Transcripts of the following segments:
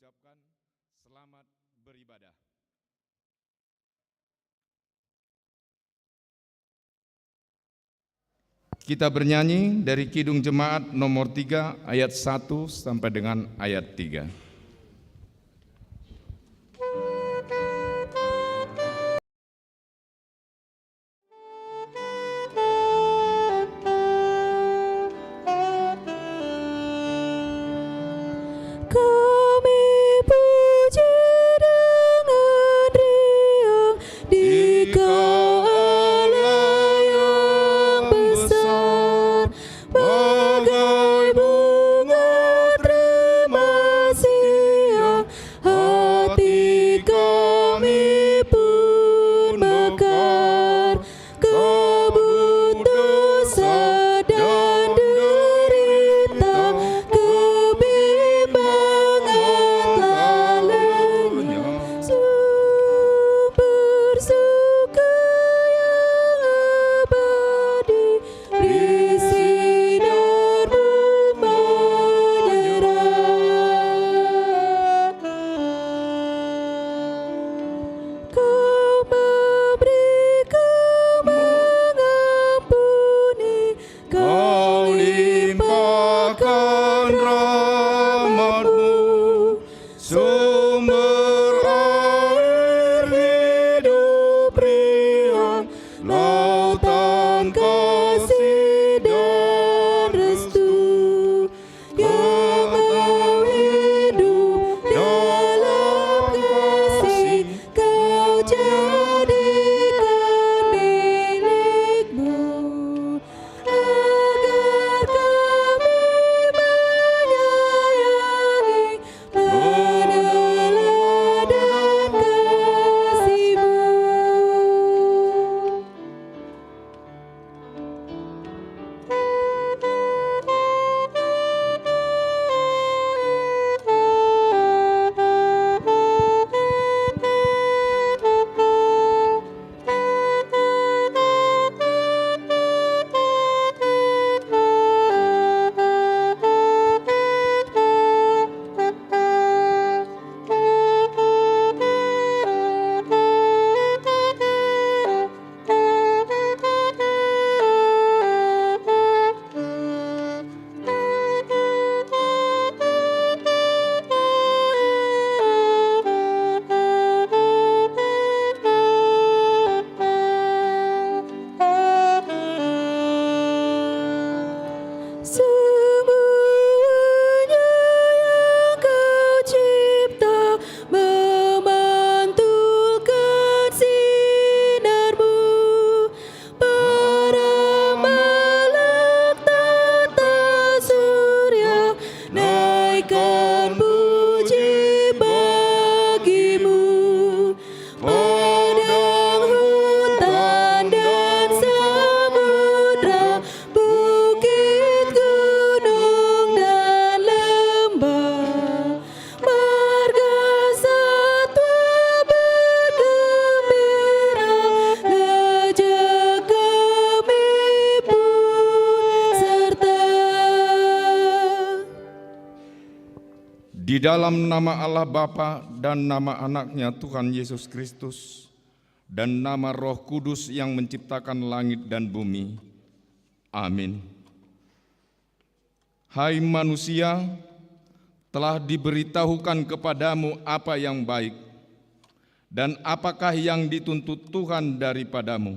mengucapkan selamat beribadah. Kita bernyanyi dari Kidung Jemaat nomor 3 ayat 1 sampai dengan ayat 3. Di dalam nama Allah Bapa dan nama anaknya Tuhan Yesus Kristus dan nama Roh Kudus yang menciptakan langit dan bumi. Amin. Hai manusia, telah diberitahukan kepadamu apa yang baik dan apakah yang dituntut Tuhan daripadamu,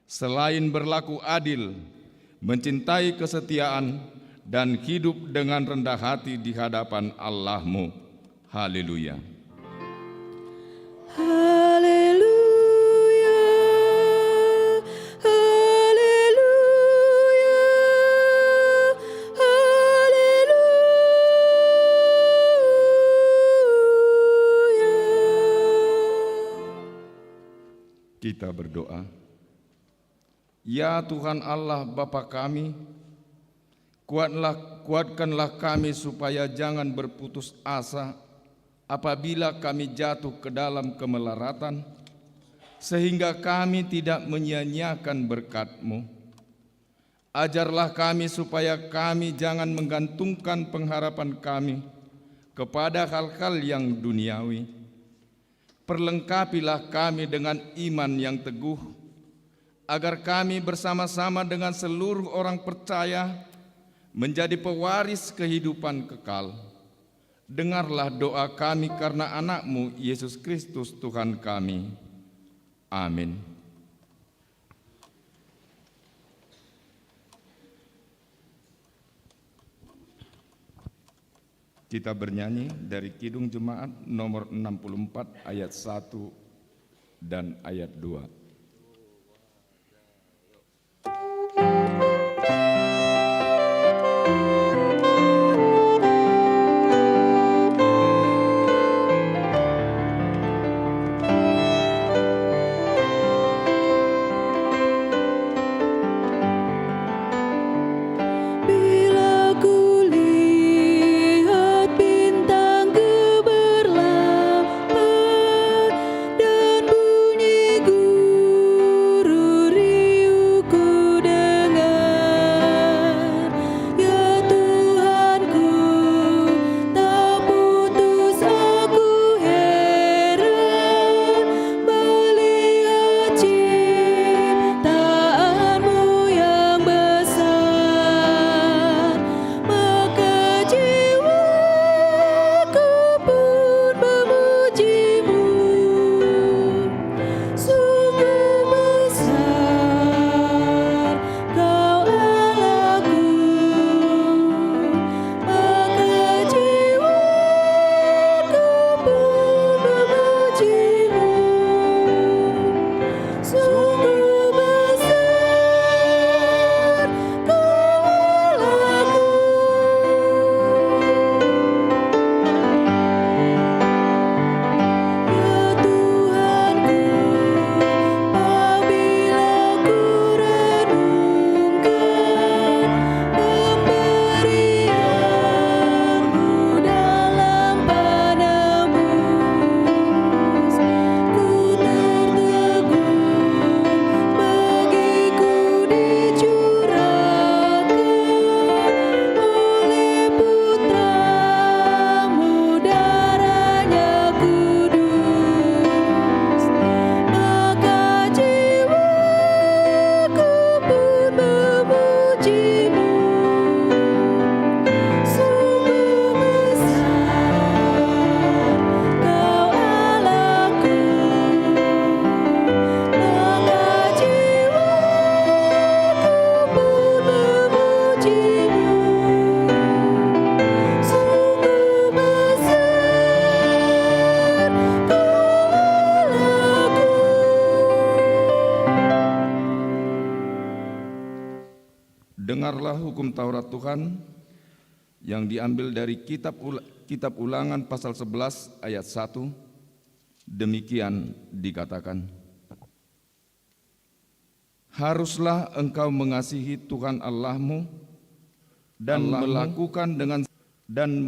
selain berlaku adil, mencintai kesetiaan, dan hidup dengan rendah hati di hadapan Allah-Mu. Haleluya. Haleluya. Haleluya. Haleluya. Kita berdoa. Ya Tuhan Allah Bapa kami, kuatkanlah kami supaya jangan berputus asa apabila kami jatuh ke dalam kemelaratan, sehingga kami tidak menyia-nyiakan berkat-Mu. Ajarlah kami supaya kami jangan menggantungkan pengharapan kami kepada hal-hal yang duniawi. Perlengkapilah kami dengan iman yang teguh, agar kami bersama-sama dengan seluruh orang percaya menjadi pewaris kehidupan kekal. Dengarlah doa kami karena Anak-Mu Yesus Kristus Tuhan kami. Amin. Kita bernyanyi dari Kidung Jemaat nomor 64 ayat 1 dan ayat 2. Dengarlah hukum Taurat Tuhan yang diambil dari kitab Ulangan pasal 11 ayat 1. Demikian dikatakan, haruslah engkau mengasihi Tuhan Allahmu dan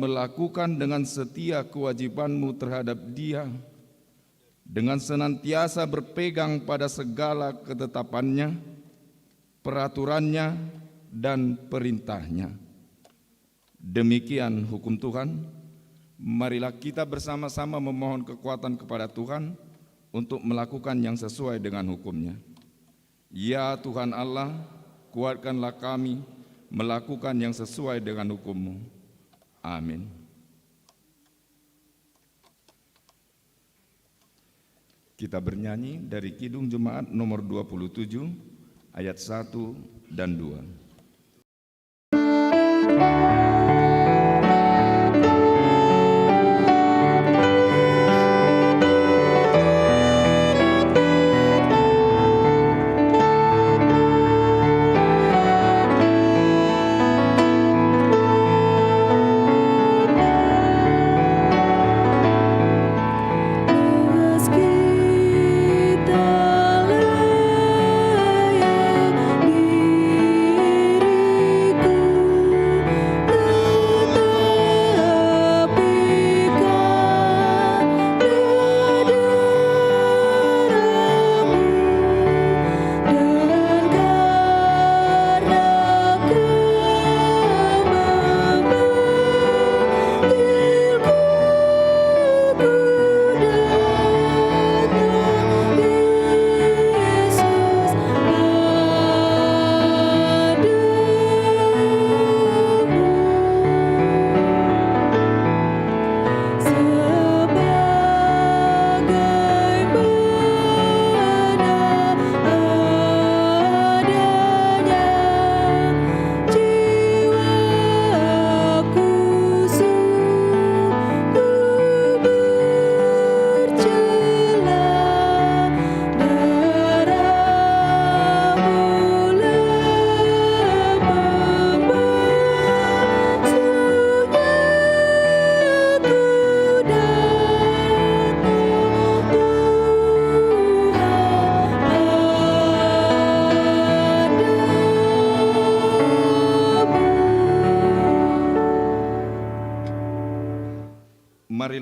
melakukan dengan setia kewajibanmu terhadap Dia, dengan senantiasa berpegang pada segala ketetapannya, peraturannya, dan perintahnya. Demikian hukum Tuhan. Marilah kita bersama-sama memohon kekuatan kepada Tuhan untuk melakukan yang sesuai dengan hukum-Nya. Ya Tuhan Allah, kuatkanlah kami melakukan yang sesuai dengan hukum-Mu. Amin. Kita bernyanyi dari Kidung Jemaat nomor 27 ayat 1 dan 2. Kita layak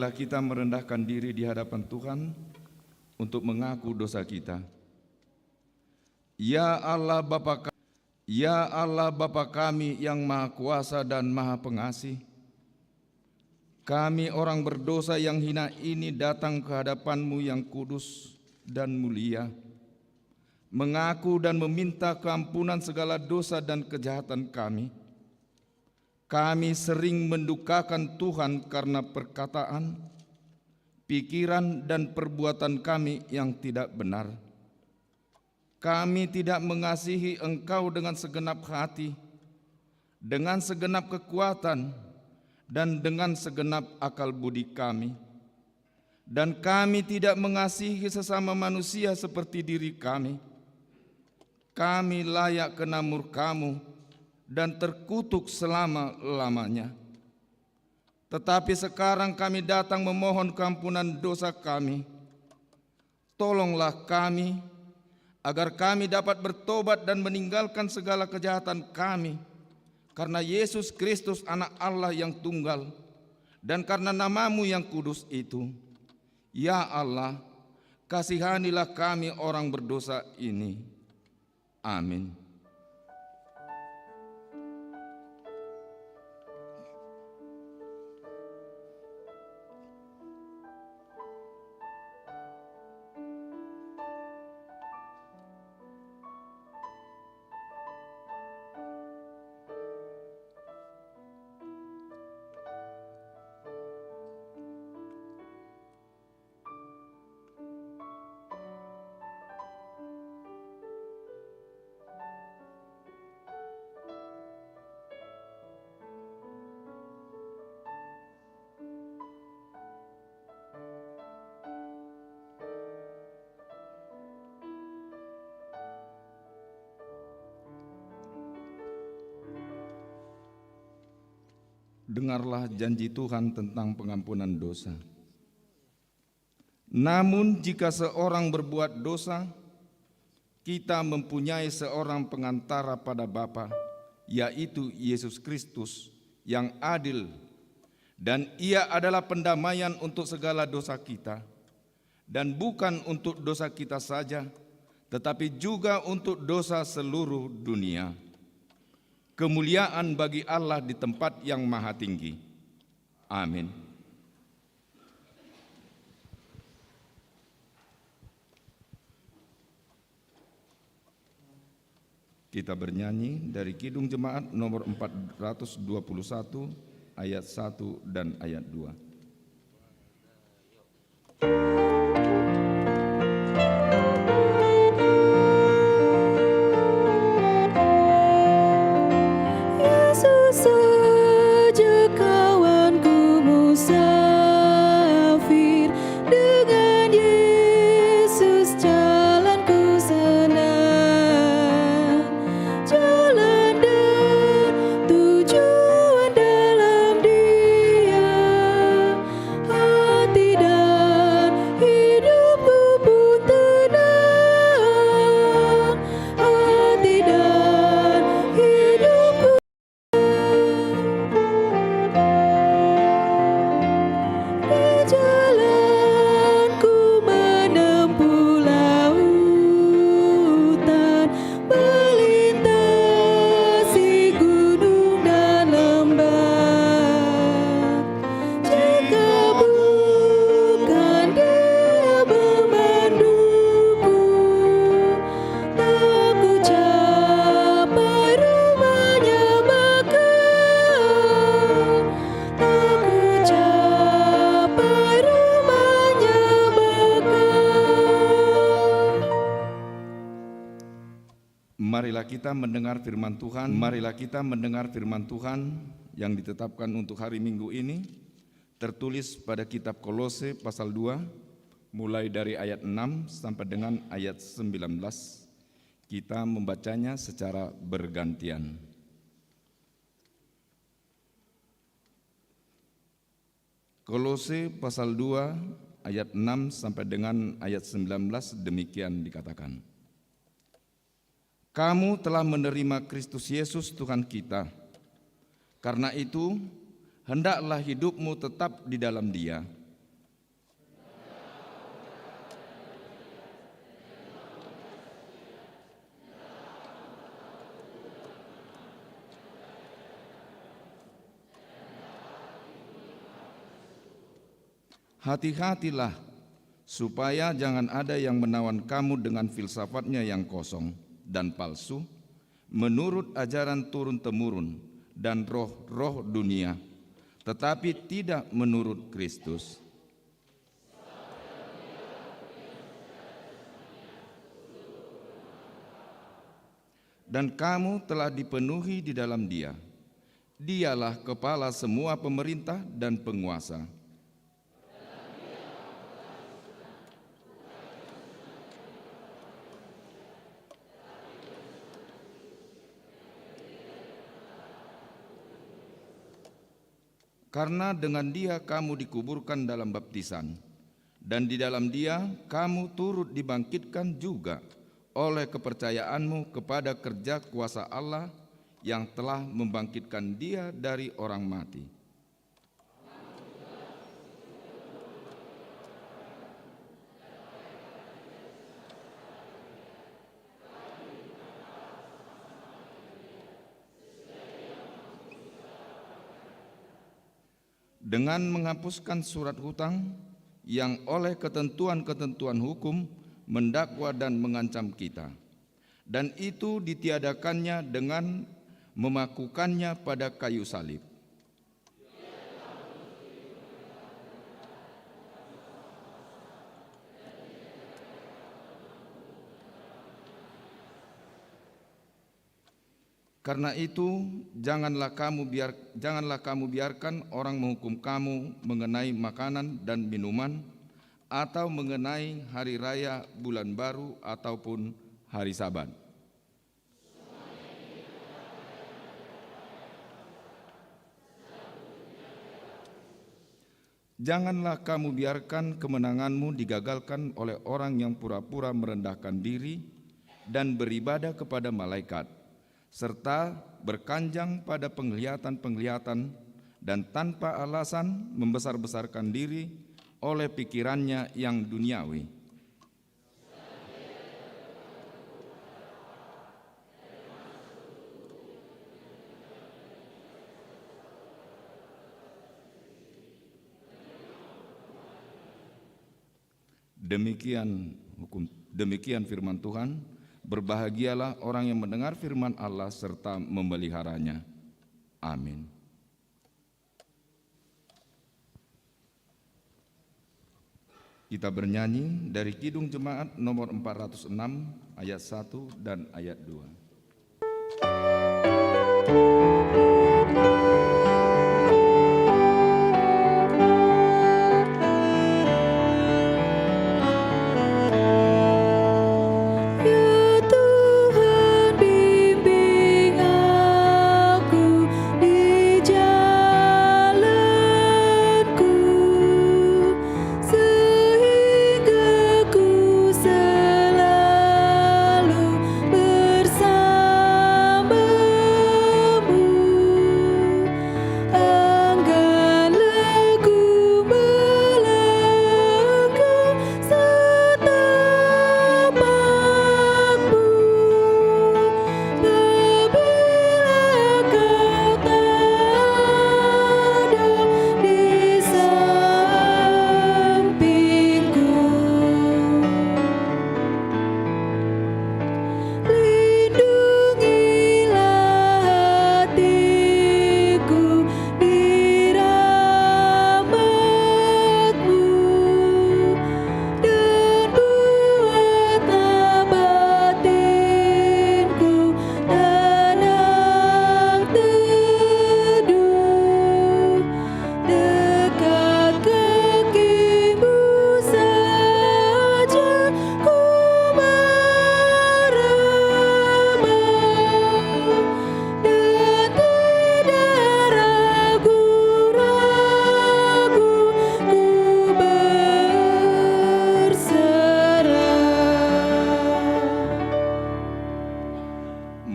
Marilah kita merendahkan diri di hadapan Tuhan untuk mengaku dosa kita. Ya Allah Bapa kami yang Maha Kuasa dan Maha Pengasih, kami orang berdosa yang hina ini datang ke hadapan-Mu yang kudus dan mulia, mengaku dan meminta keampunan segala dosa dan kejahatan kami. Kami sering mendukakan Tuhan karena perkataan, pikiran, dan perbuatan kami yang tidak benar. Kami tidak mengasihi Engkau dengan segenap hati, dengan segenap kekuatan, dan dengan segenap akal budi kami. Dan kami tidak mengasihi sesama manusia seperti diri kami. Kami layak kena murka-Mu dan terkutuk selama-lamanya. Tetapi sekarang kami datang memohon keampunan dosa kami. Tolonglah kami, agar kami dapat bertobat dan meninggalkan segala kejahatan kami, karena Yesus Kristus Anak Allah yang tunggal, dan karena nama-Mu yang kudus itu. Ya Allah, kasihanilah kami orang berdosa ini. Amin. Dengarlah janji Tuhan tentang pengampunan dosa. Namun jika seorang berbuat dosa, kita mempunyai seorang pengantara pada Bapa, yaitu Yesus Kristus yang adil, dan Ia adalah pendamaian untuk segala dosa kita, dan bukan untuk dosa kita saja, tetapi juga untuk dosa seluruh dunia. Kemuliaan bagi Allah di tempat yang maha tinggi. Amin. Kita bernyanyi dari Kidung Jemaat nomor 421 ayat 1 dan ayat 2. Marilah kita mendengar firman Tuhan. Marilah kita mendengar firman Tuhan yang ditetapkan untuk hari Minggu ini, tertulis pada kitab Kolose pasal 2, mulai dari ayat 6 sampai dengan ayat 19. Kita membacanya secara bergantian. Kolose pasal 2 ayat 6 sampai dengan ayat 19 demikian dikatakan. Kamu telah menerima Kristus Yesus Tuhan kita. Karena itu, hendaklah hidupmu tetap di dalam Dia, Hati-hatilah, supaya jangan ada yang menawan kamu dengan filsafatnya yang kosong dan palsu, menurut ajaran turun-temurun dan roh-roh dunia, tetapi tidak menurut Kristus. Dan kamu telah dipenuhi di dalam Dia. Dialah kepala semua pemerintah dan penguasa. Karena dengan Dia kamu dikuburkan dalam baptisan, dan di dalam Dia kamu turut dibangkitkan juga oleh kepercayaanmu kepada kerja kuasa Allah yang telah membangkitkan Dia dari orang mati. Dengan menghapuskan surat hutang yang oleh ketentuan-ketentuan hukum mendakwa dan mengancam kita, dan itu ditiadakannya dengan memakukannya pada kayu salib. Karena itu, janganlah kamu biarkan orang menghukum kamu mengenai makanan dan minuman, atau mengenai hari raya, bulan baru, ataupun hari Sabat. Janganlah kamu biarkan kemenanganmu digagalkan oleh orang yang pura-pura merendahkan diri dan beribadah kepada malaikat, serta berkanjang pada penglihatan-penglihatan dan tanpa alasan membesar-besarkan diri oleh pikirannya yang duniawi. Demikian firman Tuhan. Berbahagialah orang yang mendengar firman Allah serta memeliharanya. Amin. Kita bernyanyi dari Kidung Jemaat nomor 406 ayat 1 dan ayat 2.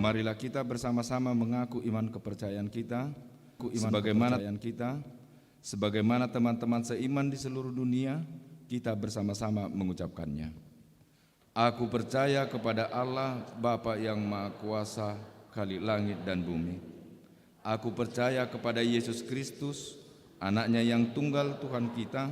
Marilah kita bersama-sama mengaku iman kepercayaan kita, sebagaimana teman-teman seiman di seluruh dunia, kita bersama-sama mengucapkannya. Aku percaya kepada Allah, Bapa yang Maha Kuasa, Khalik langit dan bumi. Aku percaya kepada Yesus Kristus, Anaknya yang tunggal Tuhan kita,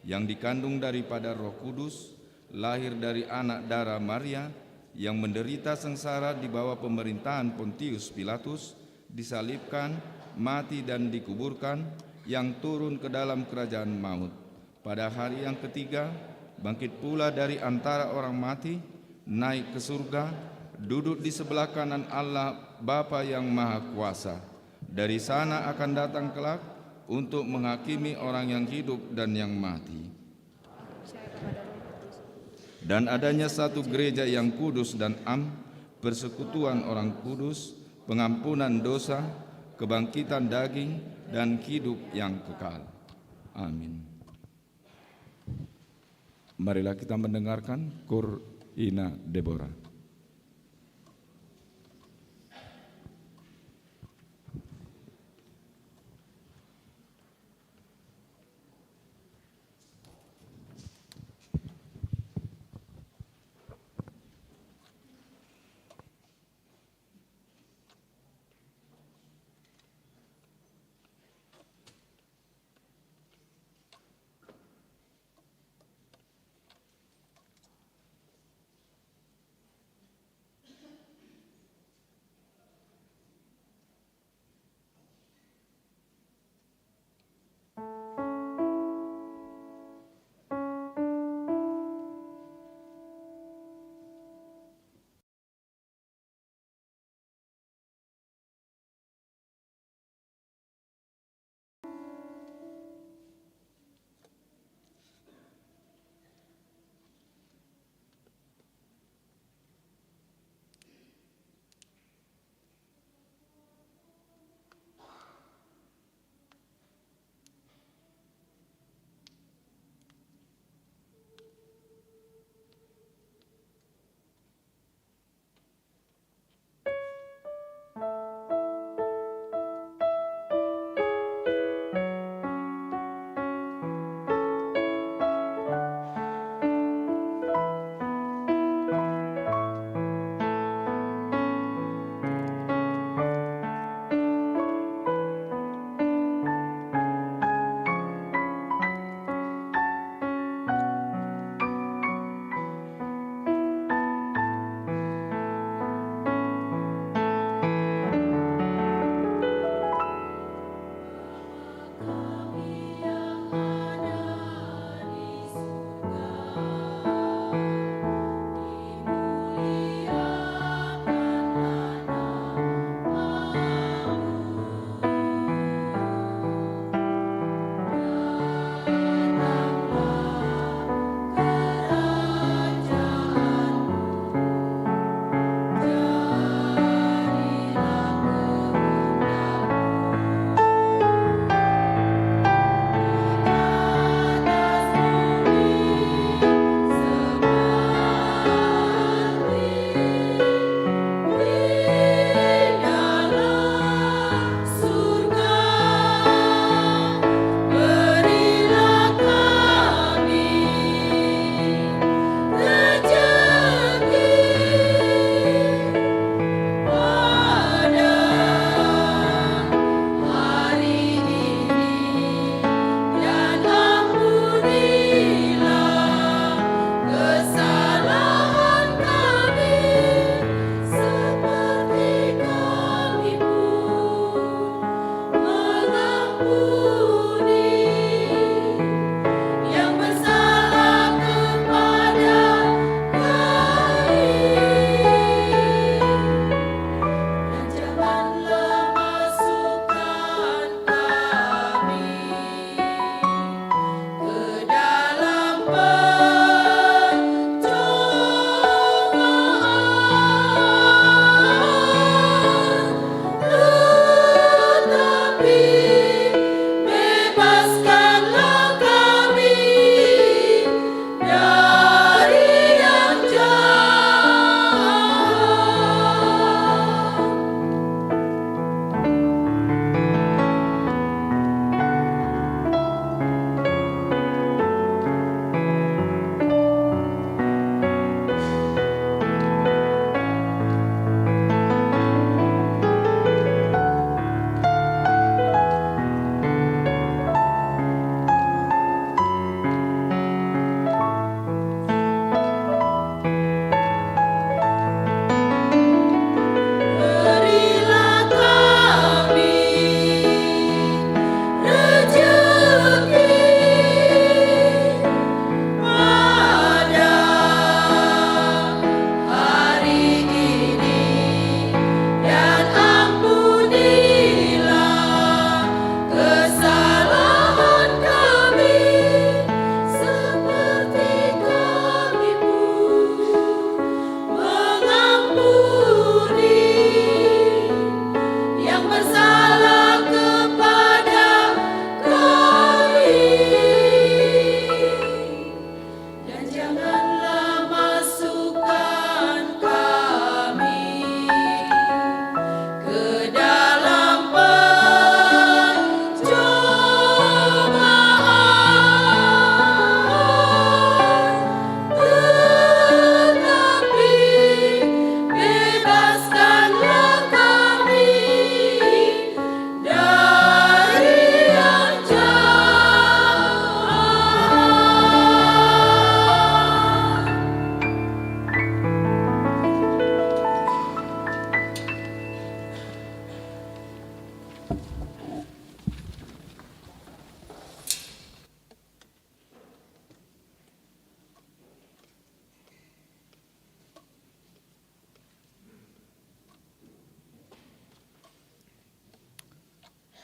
yang dikandung daripada Roh Kudus, lahir dari anak darah Maria, yang menderita sengsara di bawah pemerintahan Pontius Pilatus, disalibkan, mati dan dikuburkan, yang turun ke dalam kerajaan maut. Pada hari yang ketiga, bangkit pula dari antara orang mati, naik ke surga, duduk di sebelah kanan Allah Bapa yang Maha Kuasa. Dari sana akan datang kelak untuk menghakimi orang yang hidup dan yang mati. Dan adanya satu gereja yang kudus dan persekutuan orang kudus, pengampunan dosa, kebangkitan daging, dan hidup yang kekal. Amin. Marilah kita mendengarkan Kur Ina Deborah.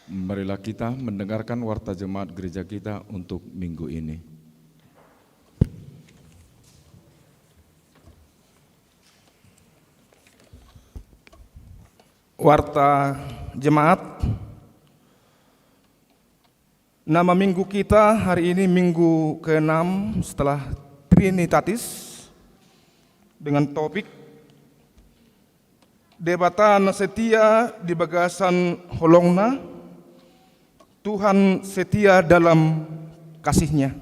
Marilah kita mendengarkan warta jemaat gereja kita untuk minggu ini. Warta jemaat. Nama minggu kita hari ini minggu ke-6 setelah Trinitatis dengan topik Debatan setia di bagasan holongna, Tuhan setia dalam kasih-Nya.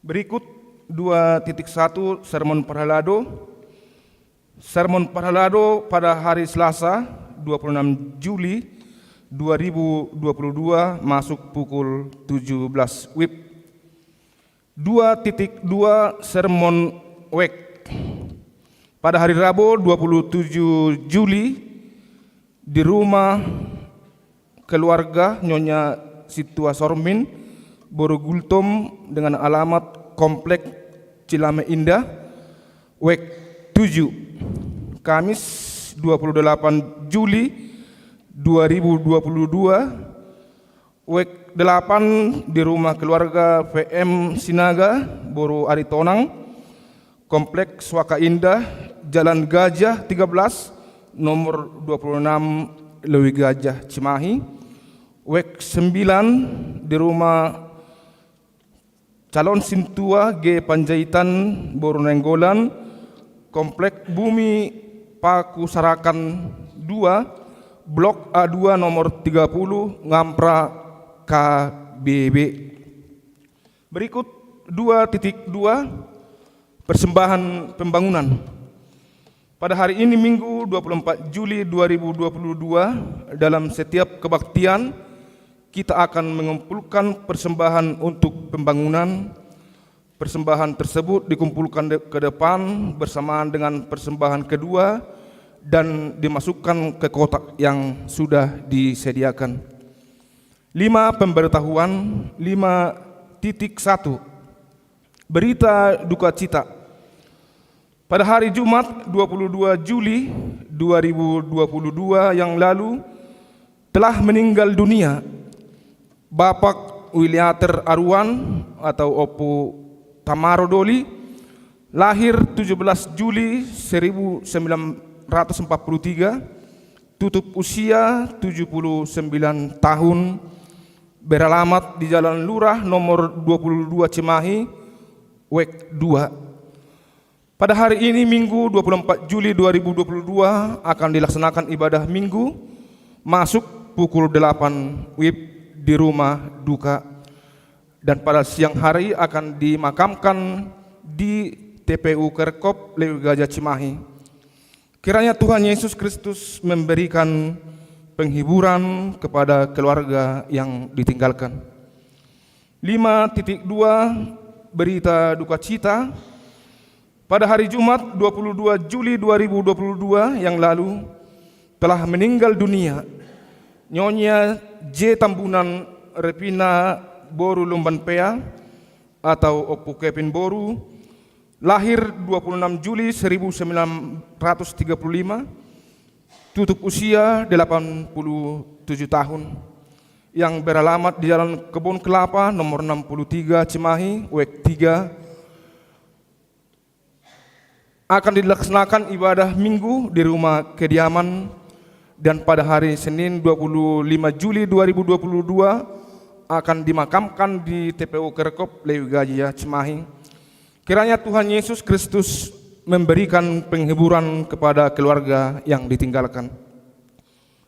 Berikut 2.1 Sermon Parhalado. Sermon Parhalado pada hari Selasa 26 Juli 2022 masuk pukul 17 WIB. 2.2 Sermon WEK pada hari Rabu 27 Juli di rumah keluarga Nyonya Situa Sormin Borogultom dengan alamat Komplek Cilame Indah WEK 7. Kamis 28 Juli 2022 WEK 8 di rumah keluarga VM Sinaga Boro Aritonang Komplek Swaka Indah Jalan Gajah 13 nomor 26 Lewi Gajah Cimahi. WEK 9 di rumah calon Sintua G Panjaitan Boro Nenggolan Komplek Bumi Paku Sarakan 2, Blok A2 nomor 30, Ngampra KBB. Berikut 2.2 Persembahan pembangunan. Pada hari ini Minggu 24 Juli 2022 dalam setiap kebaktian kita akan mengumpulkan persembahan untuk pembangunan. Persembahan tersebut dikumpulkan ke depan bersamaan dengan persembahan kedua dan dimasukkan ke kotak yang sudah disediakan. 5 pemberitahuan. 5.1 Berita duka cita. Pada hari Jumat 22 Juli 2022 yang lalu telah meninggal dunia Bapak Wiliater Arwan atau Opo Tamaro Doli, lahir 17 Juli 1943, tutup usia 79 tahun, beralamat di Jalan Lurah nomor 22 Cimahi, WEK 2. Pada hari ini Minggu 24 Juli 2022 akan dilaksanakan ibadah Minggu masuk pukul 8 WIB di rumah duka. Dan pada siang hari akan dimakamkan di TPU Kerkop Lewi Gajah Cimahi. Kiranya Tuhan Yesus Kristus memberikan penghiburan kepada keluarga yang ditinggalkan. 5.2 Berita duka cita. Pada hari Jumat 22 Juli 2022 yang lalu telah meninggal dunia Nyonya J. Tambunan Repina Boru Lumban Pea atau Opo Kevin Boru, lahir 26 Juli 1935, tutup usia 87 tahun, yang beralamat di Jalan Kebun Kelapa nomor 63 Cimahi, WEK 3. Akan dilaksanakan ibadah Minggu di rumah kediaman dan pada hari Senin 25 Juli 2022 akan dimakamkan di TPU Kerkop Lewi Gajah Cimahi. Kiranya Tuhan Yesus Kristus memberikan penghiburan kepada keluarga yang ditinggalkan.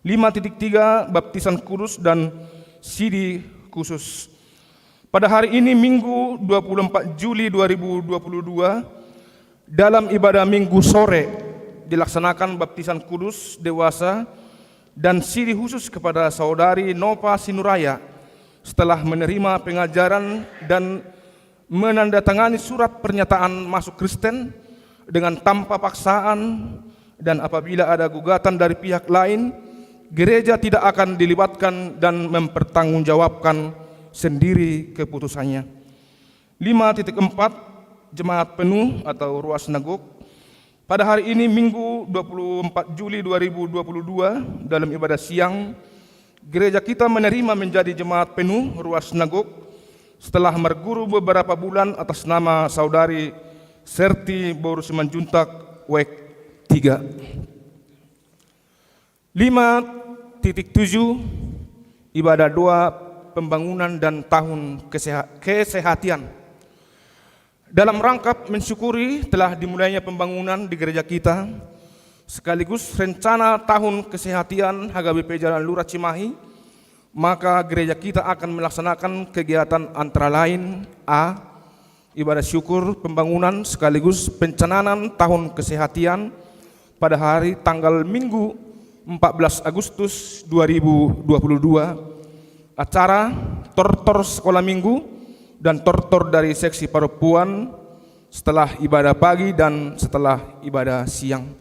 5.3 Baptisan kudus dan sidi khusus. Pada hari ini Minggu 24 Juli 2022 dalam ibadah Minggu sore dilaksanakan baptisan kudus dewasa dan sidi khusus kepada saudari Nova Sinuraya setelah menerima pengajaran dan menandatangani surat pernyataan masuk Kristen dengan tanpa paksaan, dan apabila ada gugatan dari pihak lain, gereja tidak akan dilibatkan dan mempertanggungjawabkan sendiri keputusannya. 5.4 Jemaat penuh atau ruas nagok. Pada hari ini Minggu 24 Juli 2022 dalam ibadah siang, gereja kita menerima menjadi jemaat penuh ruas sinagog setelah berguru beberapa bulan atas nama Saudari Serti Boru Simanjuntak WEK 3. 5.7 Ibadah doa pembangunan dan tahun kesehatan. Dalam rangka mensyukuri telah dimulainya pembangunan di gereja kita, sekaligus rencana tahun kesehatan HKBP Jalan Lurah Cimahi, maka gereja kita akan melaksanakan kegiatan antara lain: A. Ibadah syukur pembangunan sekaligus pencanaan tahun kesehatan pada hari tanggal Minggu 14 Agustus 2022. Acara tortor sekolah minggu dan tortor dari seksi paropuan setelah ibadah pagi dan setelah ibadah siang.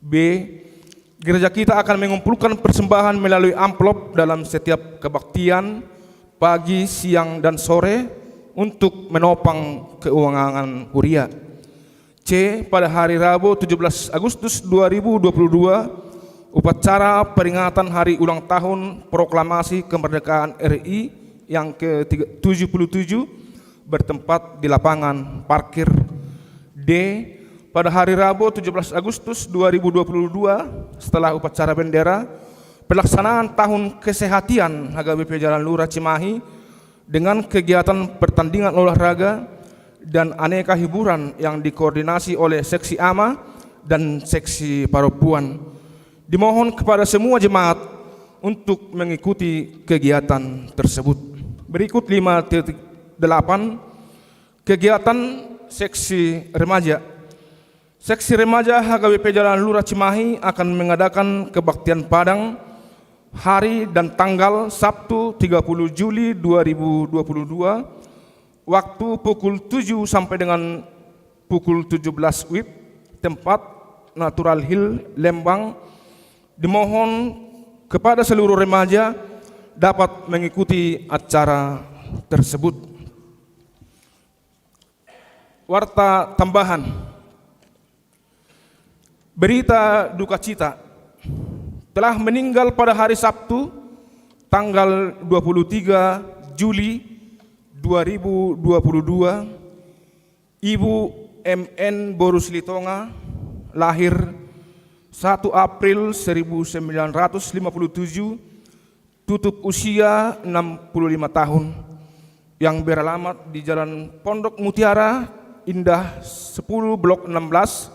B. Gereja kita akan mengumpulkan persembahan melalui amplop dalam setiap kebaktian pagi, siang, dan sore untuk menopang keuangan huria. C. Pada hari Rabu 17 Agustus 2022, upacara peringatan hari ulang tahun proklamasi kemerdekaan RI yang ke-77 bertempat di lapangan parkir. D. Pada hari Rabu 17 Agustus 2022 setelah upacara bendera, pelaksanaan tahun kesehatan HKBP Jalan Lurah Cimahi dengan kegiatan pertandingan olahraga dan aneka hiburan yang dikoordinasi oleh seksi AMA dan seksi paropuan. Dimohon kepada semua jemaat untuk mengikuti kegiatan tersebut. Berikut 5.8 kegiatan seksi remaja. Seksi remaja HKBP Jalan Lurah Cimahi akan mengadakan kebaktian Padang hari dan tanggal Sabtu 30 Juli 2022 waktu pukul 7 sampai dengan pukul 17 WIB, tempat Natural Hill, Lembang. Dimohon kepada seluruh remaja dapat mengikuti acara tersebut. Warta tambahan. Berita duka cita. Telah meninggal pada hari Sabtu tanggal 23 Juli 2022 Ibu MN Borus Litonga, lahir 1 April 1957, tutup usia 65 tahun, yang beralamat di Jalan Pondok Mutiara, Indah 10 Blok 16,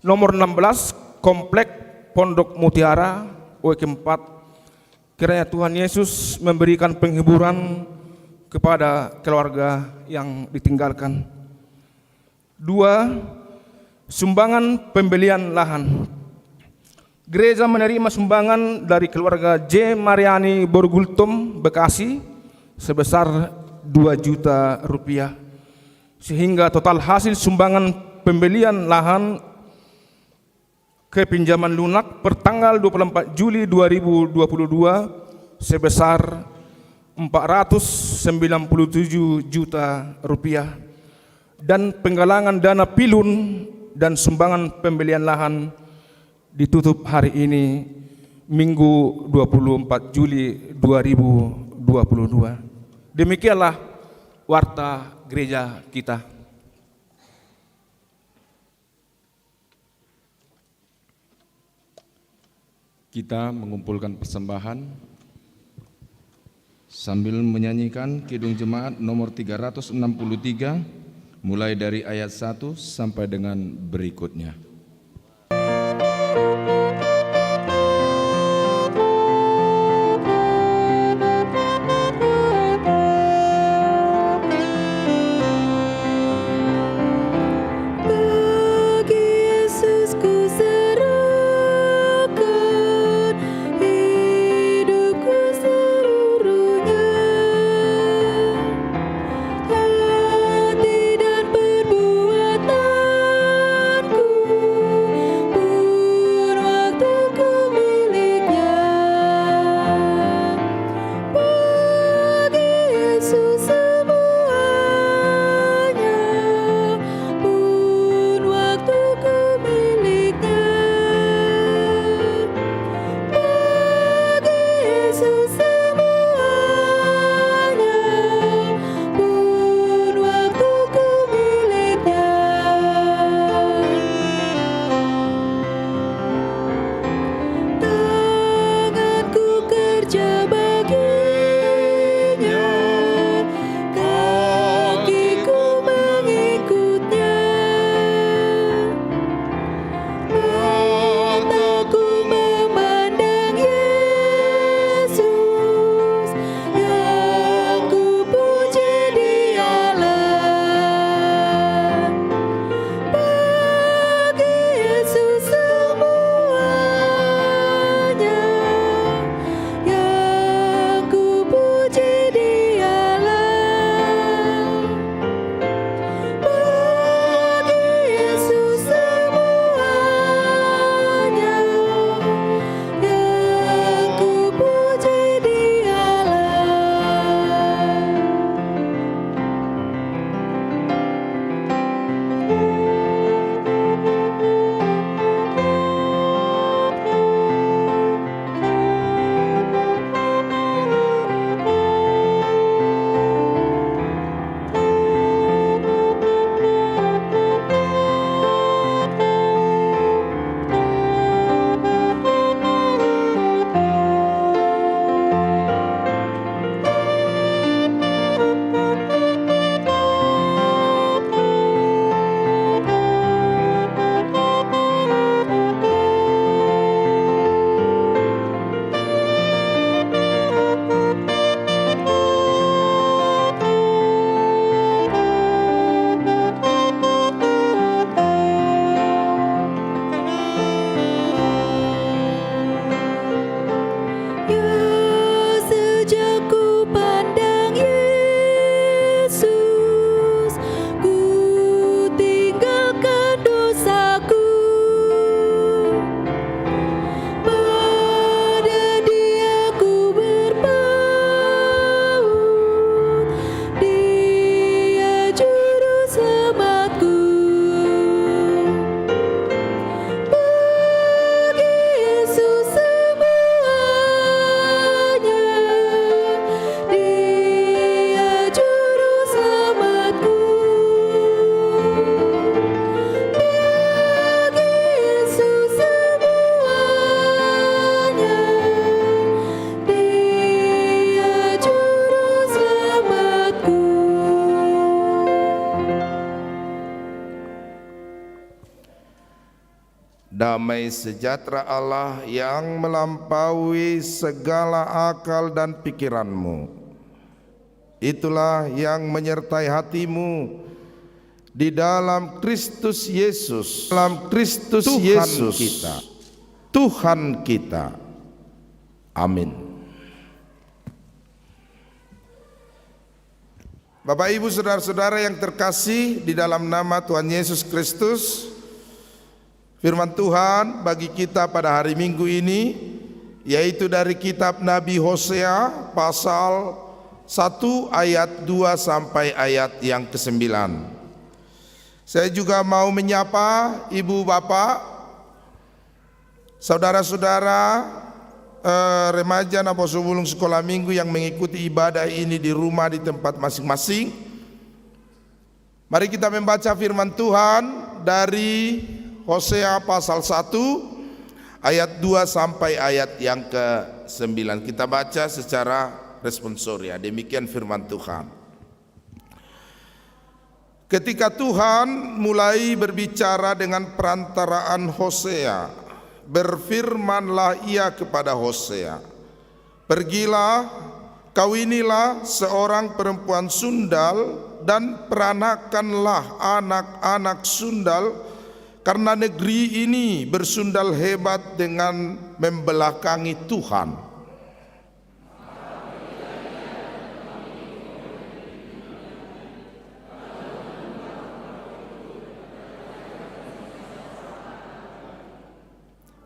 nomor 16, Komplek Pondok Mutiara, WEK 4. Kiranya Tuhan Yesus memberikan penghiburan kepada keluarga yang ditinggalkan. 2. Sumbangan pembelian lahan. Gereja menerima sumbangan dari keluarga J. Mariani Borgultom, Bekasi, sebesar 2 juta rupiah, sehingga total hasil sumbangan pembelian lahan ke pinjaman lunak per tanggal 24 Juli 2022 sebesar 497 juta rupiah, dan penggalangan dana pilun dan sumbangan pembelian lahan ditutup hari ini Minggu 24 Juli 2022. Demikianlah warta gereja kita. Kita mengumpulkan persembahan sambil menyanyikan Kidung Jemaat nomor 363 mulai dari ayat 1 sampai dengan berikutnya. Hati dan perbuatanku Damai sejahtera Allah yang melampaui segala akal dan pikiranmu, itulah yang menyertai hatimu di dalam Kristus Yesus, dalam Kristus Yesus kita, Tuhan kita. Amin. Bapak Ibu saudara-saudara yang terkasih di dalam nama Tuhan Yesus Kristus, firman Tuhan bagi kita pada hari Minggu ini yaitu dari kitab Nabi Hosea pasal 1 ayat 2 sampai ayat yang ke-9. Saya juga mau menyapa ibu bapak, saudara-saudara remaja Naposubulung Sekolah Minggu yang mengikuti ibadah ini di rumah di tempat masing-masing. Mari kita membaca firman Tuhan dari Hosea pasal 1 ayat 2 sampai ayat yang ke-9. Kita baca secara responsoria. Demikian firman Tuhan. Ketika Tuhan mulai berbicara dengan perantaraan Hosea, berfirmanlah ia kepada Hosea, "Pergilah, kawinilah seorang perempuan sundal dan peranakanlah anak-anak sundal, karena negeri ini bersundal hebat dengan membelakangi Tuhan."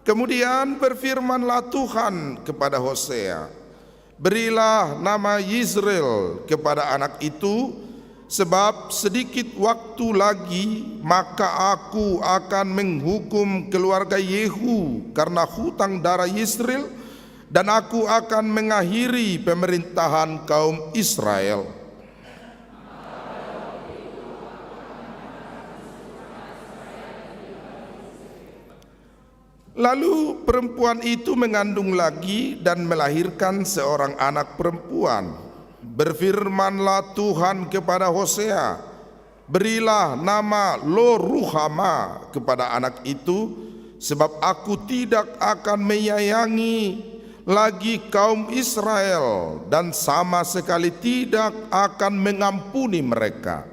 Kemudian berfirmanlah Tuhan kepada Hosea, "Berilah nama Yisrael kepada anak itu, sebab sedikit waktu lagi maka aku akan menghukum keluarga Yehu karena hutang darah Yisrael, dan aku akan mengakhiri pemerintahan kaum Israel." Lalu perempuan itu mengandung lagi dan melahirkan seorang anak perempuan. Berfirmanlah Tuhan kepada Hosea, "Berilah nama Lo-ruhama kepada anak itu, sebab aku tidak akan menyayangi lagi kaum Israel dan sama sekali tidak akan mengampuni mereka."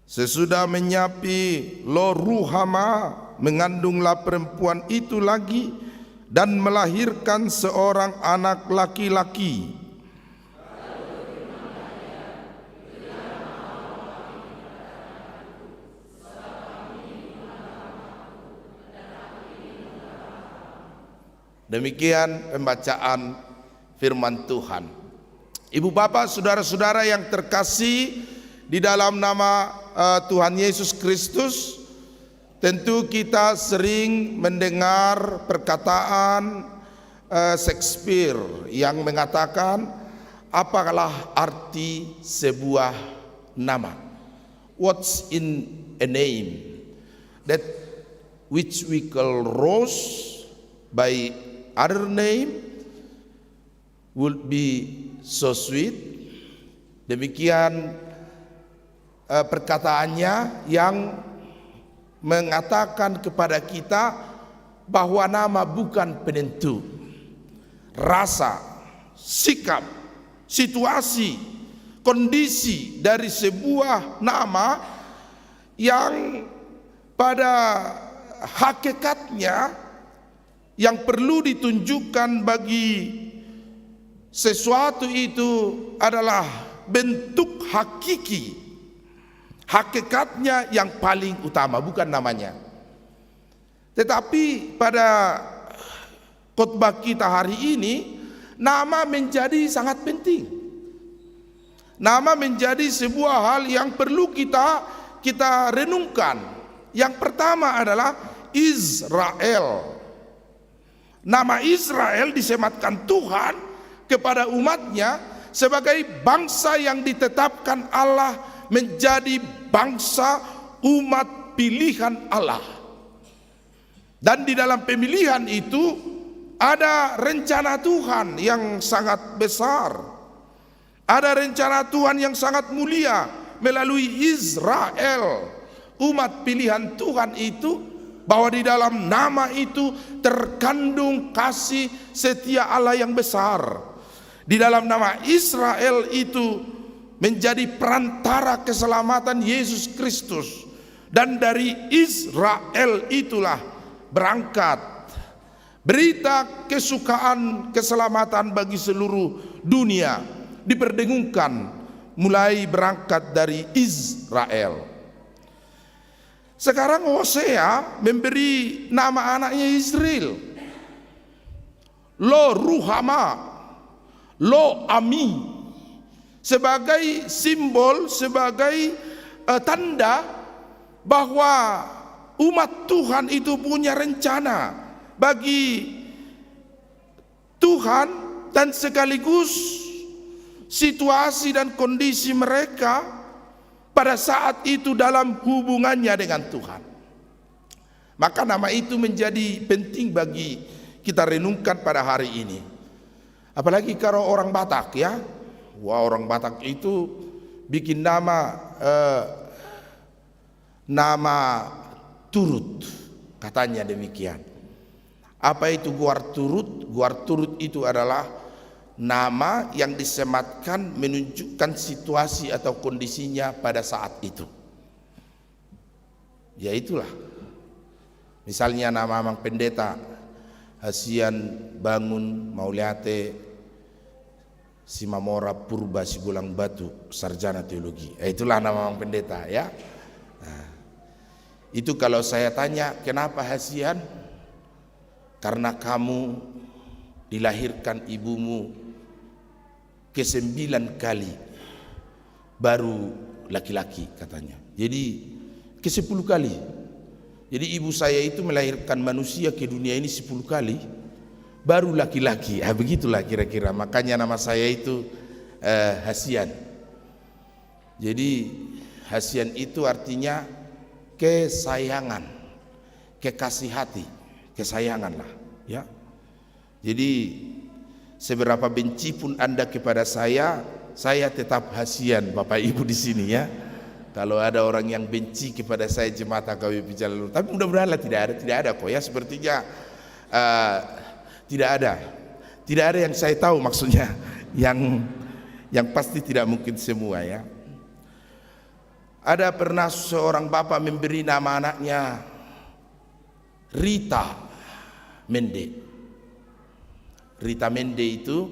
Sesudah menyapi Lo-ruhama, mengandunglah perempuan itu lagi dan melahirkan seorang anak laki-laki. Demikian pembacaan firman Tuhan. Ibu bapak, saudara-saudara yang terkasih di dalam nama Tuhan Yesus Kristus, tentu kita sering mendengar perkataan Shakespeare yang mengatakan, apalah arti sebuah nama? What's in a name? That which we call rose by other name would be so sweet. Demikian perkataannya yang mengatakan kepada kita bahwa nama bukan penentu. Rasa, sikap, situasi, kondisi dari sebuah nama yang pada hakikatnya yang perlu ditunjukkan bagi sesuatu itu adalah bentuk hakiki. Hakikatnya yang paling utama, bukan namanya. Tetapi pada khotbah kita hari ini, nama menjadi sangat penting. Nama menjadi sebuah hal yang perlu kita renungkan. Yang pertama adalah Israel. Nama Israel disematkan Tuhan kepada umatnya sebagai bangsa yang ditetapkan Allah menjadi bangsa umat pilihan Allah. Dan di dalam pemilihan itu ada rencana Tuhan yang sangat besar. Ada rencana Tuhan yang sangat mulia melalui Israel, umat pilihan Tuhan itu, bahwa di dalam nama itu terkandung kasih setia Allah yang besar. Di dalam nama Israel itu menjadi perantara keselamatan Yesus Kristus. Dan dari Israel itulah berangkat berita kesukaan keselamatan bagi seluruh dunia, diperdengungkan mulai berangkat dari Israel. Sekarang Hosea memberi nama anaknya Israel, Lo Ruhama, Lo Ami, sebagai simbol, sebagai tanda bahwa umat Tuhan itu punya rencana bagi Tuhan, dan sekaligus situasi dan kondisi mereka pada saat itu dalam hubungannya dengan Tuhan. Maka nama itu menjadi penting bagi kita renungkan pada hari ini. Apalagi kalau orang Batak ya. Wah, orang Batak itu bikin nama turut, katanya demikian. Apa itu guar turut? Guar turut itu adalah nama yang disematkan menunjukkan situasi atau kondisinya pada saat itu. Ya itulah. Misalnya nama Mang Pendeta Hasian Bangun Mauliate Simamora Purba Sigulang Batu, sarjana teologi. Itulah nama Mang Pendeta ya. Nah, itu kalau saya tanya, kenapa Hasian? Karena kamu dilahirkan ibumu ke-9 kali baru laki-laki katanya. Jadi ke-10 kali. Jadi ibu saya itu melahirkan manusia ke dunia ini 10 kali baru laki-laki. Begitulah kira-kira. Makanya nama saya itu Hasian. Jadi Hasian itu artinya kesayangan, kekasih hati, kesayangan lah ya. Jadi seberapa benci pun Anda kepada saya tetap Hasian Bapak Ibu di sini ya. Kalau ada orang yang benci kepada saya jemaat HKBP Jalalur, tapi mudah-mudahan tidak ada kok ya, sepertinya tidak ada yang saya tahu maksudnya, yang pasti tidak mungkin semua ya. Ada pernah seorang bapak memberi nama anaknya Rita Mende. Rita Mende itu,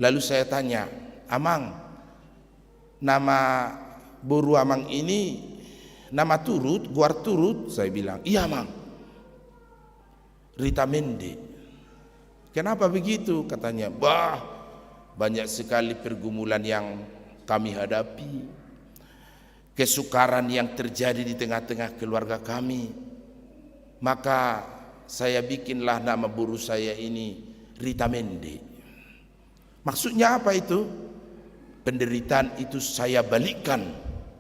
lalu saya tanya, Amang, nama Boru Amang ini nama turut, guar turut? Saya bilang, iya Mang, Rita Mende. Kenapa begitu? Katanya, banyak sekali pergumulan yang kami hadapi, kesukaran yang terjadi di tengah-tengah keluarga kami, maka saya bikinlah nama boru saya ini Rita Mende. Maksudnya apa itu? Penderitaan itu saya balikkan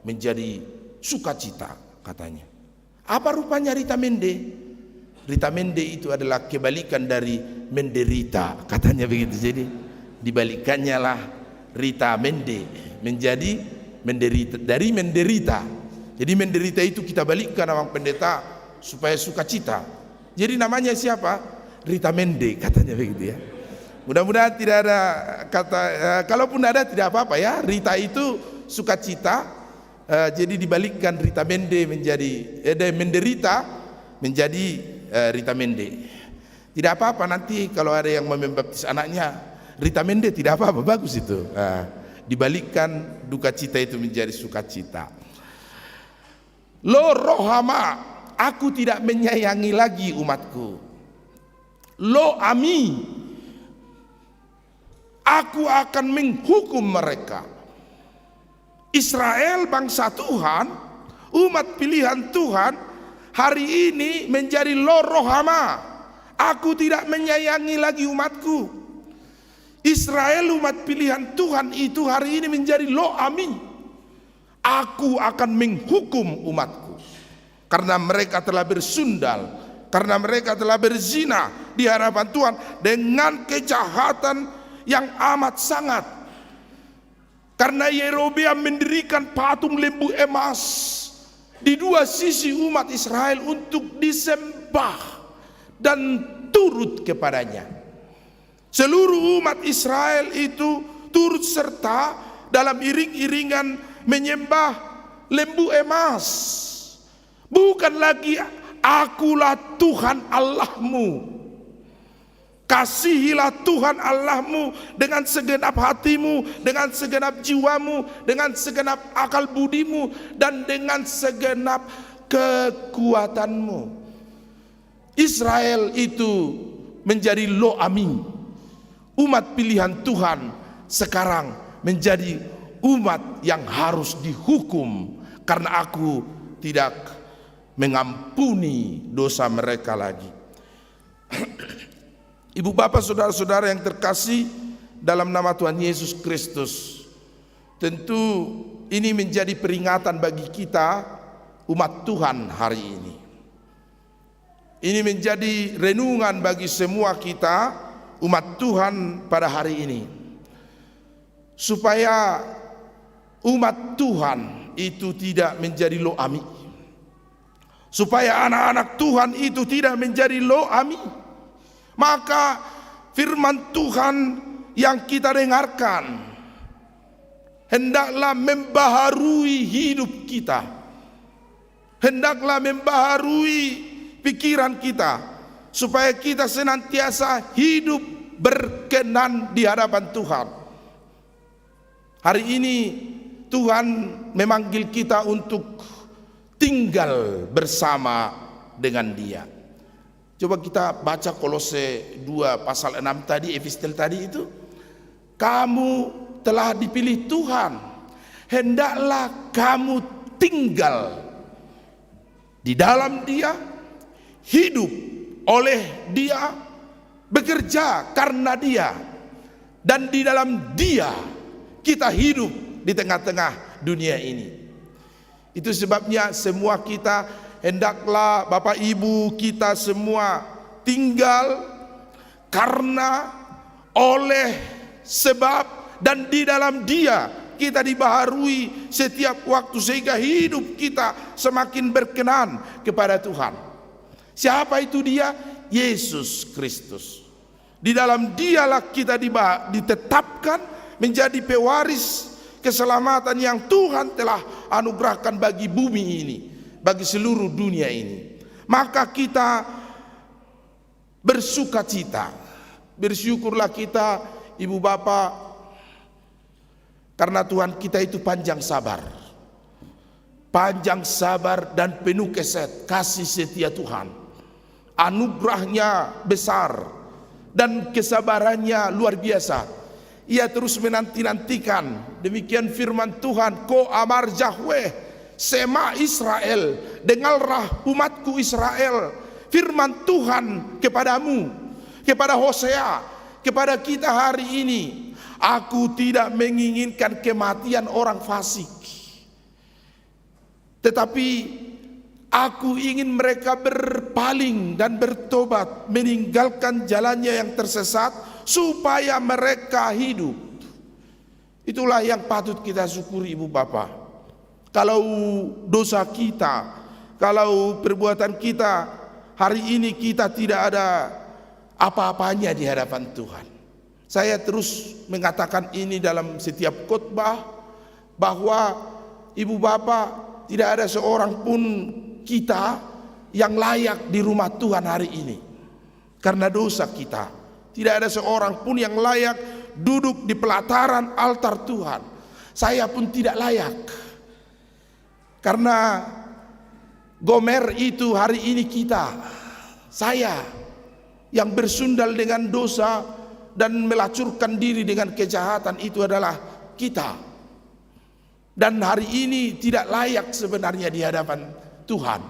menjadi sukacita katanya. Apa rupanya Rita Mende? Rita Mende itu adalah kebalikan dari menderita katanya begitu. Jadi dibalikannya lah Rita Mende menjadi menderita, dari menderita. Jadi menderita itu kita balikkan Amang Pendeta supaya sukacita. Jadi namanya siapa? Rita Mende katanya begitu ya. Mudah-mudahan tidak ada kata, kalaupun ada tidak apa-apa ya. Rita itu sukacita, jadi dibalikkan Rita Mende menjadi menderita menjadi Rita Mende. Tidak apa-apa nanti kalau ada yang membaptis anaknya Rita Mende, tidak apa-apa, bagus itu. Dibalikkan duka cita itu menjadi sukacita. Lo rohama, aku tidak menyayangi lagi umatku. Lo ami, aku akan menghukum mereka. Israel bangsa Tuhan, umat pilihan Tuhan, hari ini menjadi lo rohama, aku tidak menyayangi lagi umatku. Israel umat pilihan Tuhan itu hari ini menjadi lo ami, aku akan menghukum umatku, karena mereka telah bersundal, karena mereka telah berzina di hadapan Tuhan dengan kejahatan yang amat sangat. Karena Yerobeam mendirikan patung lembu emas di dua sisi umat Israel untuk disembah dan turut kepadanya. Seluruh umat Israel itu turut serta dalam iring-iringan menyembah lembu emas. Bukan lagi akulah Tuhan Allahmu. Kasihilah Tuhan Allahmu dengan segenap hatimu, dengan segenap jiwamu, dengan segenap akal budimu, dan dengan segenap kekuatanmu. Israel itu menjadi Lo-Ami, umat pilihan Tuhan, sekarang menjadi umat yang harus dihukum karena aku tidak mengampuni dosa mereka lagi. Ibu bapak saudara-saudara yang terkasih dalam nama Tuhan Yesus Kristus, tentu ini menjadi peringatan bagi kita umat Tuhan hari ini. Ini menjadi renungan bagi semua kita umat Tuhan pada hari ini, supaya umat Tuhan itu tidak menjadi Lo-Ami, supaya anak-anak Tuhan itu tidak menjadi Lo-Ami. Maka firman Tuhan yang kita dengarkan hendaklah membaharui hidup kita, hendaklah membaharui pikiran kita, supaya kita senantiasa hidup berkenan di hadapan Tuhan. Hari ini Tuhan memanggil kita untuk tinggal bersama dengan Dia. Coba kita baca Kolose 2 pasal 6 tadi, epistel tadi itu. Kamu telah dipilih Tuhan, hendaklah kamu tinggal di dalam Dia, hidup oleh Dia, bekerja karena Dia, dan di dalam Dia kita hidup di tengah-tengah dunia ini. Itu sebabnya semua kita, hendaklah Bapak Ibu kita semua tinggal karena, oleh, sebab, dan di dalam Dia kita dibaharui setiap waktu, sehingga hidup kita semakin berkenan kepada Tuhan. Siapa itu Dia? Yesus Kristus. Di dalam Dialah kita ditetapkan menjadi pewaris keselamatan yang Tuhan telah anugerahkan bagi bumi ini, bagi seluruh dunia ini. Maka kita bersukacita, bersyukurlah kita ibu bapak, karena Tuhan kita itu panjang sabar dan penuh kasih setia Tuhan. Anugerahnya besar dan kesabarannya luar biasa. Ia terus menanti-nantikan, demikian firman Tuhan, Ko amar Yahweh, Sema Israel, dengarlah umatku Israel, firman Tuhan kepadamu, kepada Hosea, kepada kita hari ini. Aku tidak menginginkan kematian orang fasik, tetapi aku ingin mereka berpaling dan bertobat, meninggalkan jalannya yang tersesat, supaya mereka hidup. Itulah yang patut kita syukuri ibu bapak. Kalau dosa kita, kalau perbuatan kita hari ini kita tidak ada apa-apanya di hadapan Tuhan. Saya terus mengatakan ini dalam setiap khotbah, bahwa ibu bapak, tidak ada seorang pun kita yang layak di rumah Tuhan hari ini karena dosa kita. Tidak ada seorang pun yang layak duduk di pelataran altar Tuhan. Saya pun tidak layak, karena Gomer itu hari ini kita, saya yang bersundal dengan dosa dan melacurkan diri dengan kejahatan, itu adalah kita. Dan hari ini tidak layak sebenarnya di hadapan Tuhan.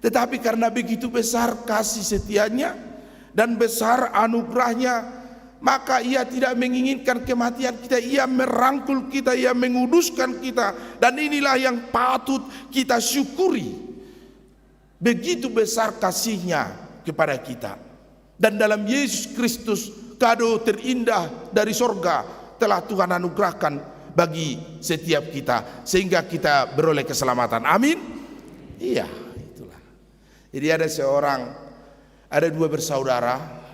Tetapi karena begitu besar kasih setianya dan besar anugerahnya, maka ia tidak menginginkan kematian kita, ia merangkul kita, ia menguduskan kita. Dan inilah yang patut kita syukuri. Begitu besar kasihnya kepada kita. Dan dalam Yesus Kristus, kado terindah dari sorga telah Tuhan anugerahkan bagi setiap kita, sehingga kita beroleh keselamatan. Amin. Iya, itulah. Jadi ada dua bersaudara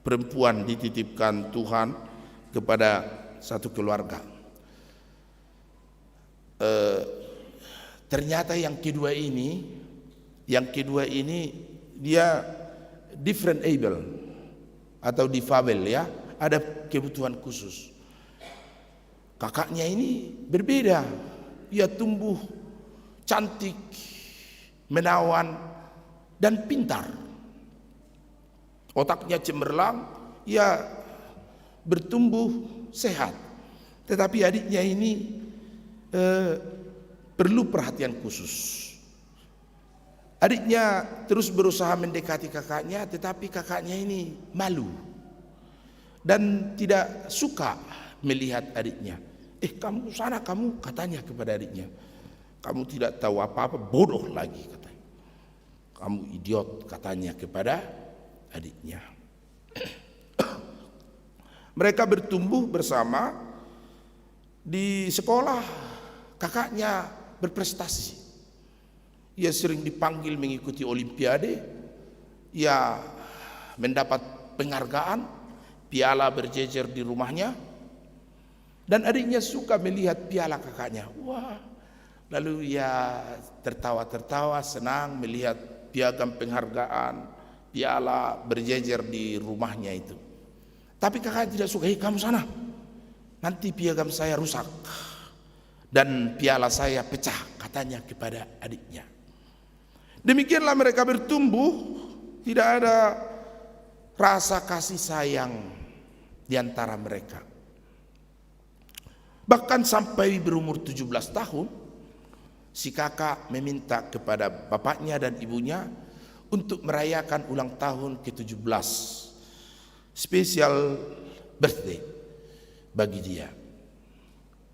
perempuan dititipkan Tuhan kepada satu keluarga. Ternyata yang kedua ini dia different able atau difabel, ya, ada kebutuhan khusus. Kakaknya ini berbeda, ia tumbuh cantik, menawan, dan pintar. Otaknya cemerlang, ia bertumbuh sehat. Tetapi adiknya ini perlu perhatian khusus. Adiknya terus berusaha mendekati kakaknya, tetapi kakaknya ini malu dan tidak suka melihat adiknya. Kamu sana, kamu, katanya kepada adiknya. Kamu tidak tahu apa-apa, bodoh lagi katanya. Kamu idiot, katanya kepada adiknya. Mereka bertumbuh bersama di sekolah. Kakaknya berprestasi. Ia sering dipanggil mengikuti olimpiade. Ia mendapat penghargaan, piala berjejer di rumahnya. Dan adiknya suka melihat piala kakaknya. Wah, lalu ia tertawa-tertawa, senang melihat piagam penghargaan, piala berjejer di rumahnya itu. Tapi kakak tidak suka. Kamu sana, nanti piagam saya rusak dan piala saya pecah, katanya kepada adiknya. Demikianlah mereka bertumbuh, tidak ada rasa kasih sayang di antara mereka. Bahkan sampai berumur 17 tahun, si kakak meminta kepada bapaknya dan ibunya untuk merayakan ulang tahun ke-17, special birthday bagi dia.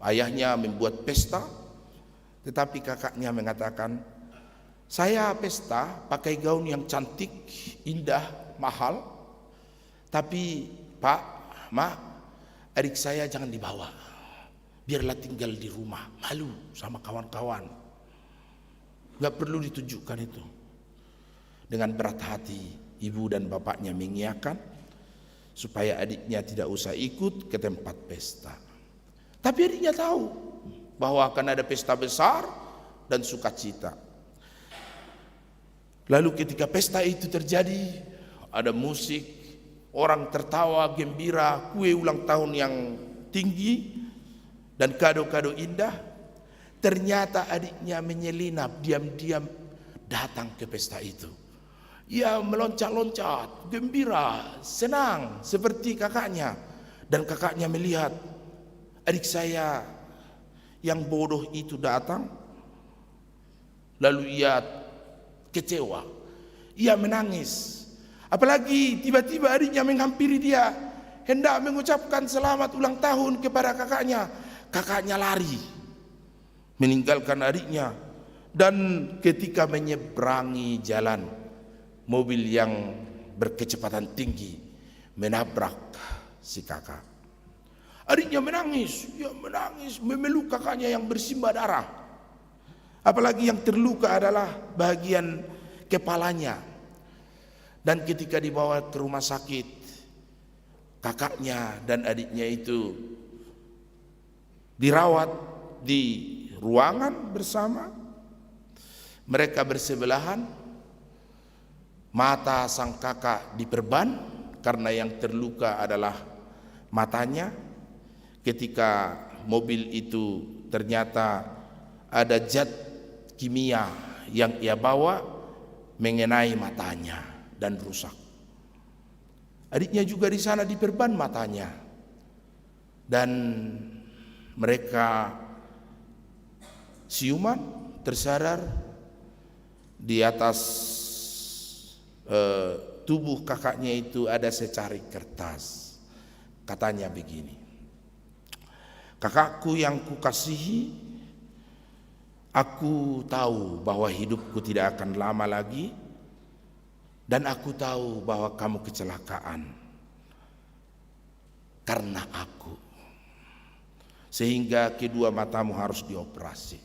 Ayahnya membuat pesta, tetapi kakaknya mengatakan, saya pesta pakai gaun yang cantik, indah, mahal, tapi Pak, Ma, adik saya jangan dibawa, biarlah tinggal di rumah, malu sama kawan-kawan. Gak perlu ditunjukkan itu. Dengan berat hati, ibu dan bapaknya mengiyakan supaya adiknya tidak usah ikut ke tempat pesta. Tapi adiknya tahu bahwa akan ada pesta besar dan sukacita. Lalu ketika pesta itu terjadi, ada musik, orang tertawa gembira, kue ulang tahun yang tinggi, dan kado-kado indah. Ternyata adiknya menyelinap diam-diam datang ke pesta itu. Ia meloncat-loncat, gembira, senang seperti kakaknya. Dan kakaknya melihat adik saya yang bodoh itu datang. Lalu ia kecewa, ia menangis. Apalagi tiba-tiba adiknya menghampiri dia, hendak mengucapkan selamat ulang tahun kepada kakaknya. Kakaknya lari, meninggalkan adiknya. Dan ketika menyeberangi jalan, mobil yang berkecepatan tinggi menabrak si kakak. Adiknya menangis, ia menangis, memeluk kakaknya yang bersimbah darah. Apalagi yang terluka adalah bagian kepalanya. Dan ketika dibawa ke rumah sakit, kakaknya dan adiknya itu dirawat di ruangan bersama. Mereka bersebelahan. Mata sang kakak diperban karena yang terluka adalah matanya. Ketika mobil itu ternyata ada zat kimia yang ia bawa mengenai matanya dan rusak. Adiknya juga di sana diperban matanya. Dan mereka siuman, tersadar. Di atas tubuh kakaknya itu ada secari kertas. Katanya begini, kakakku yang kukasihi, aku tahu bahwa hidupku tidak akan lama lagi, dan aku tahu bahwa kamu kecelakaan karena aku, sehingga kedua matamu harus dioperasi.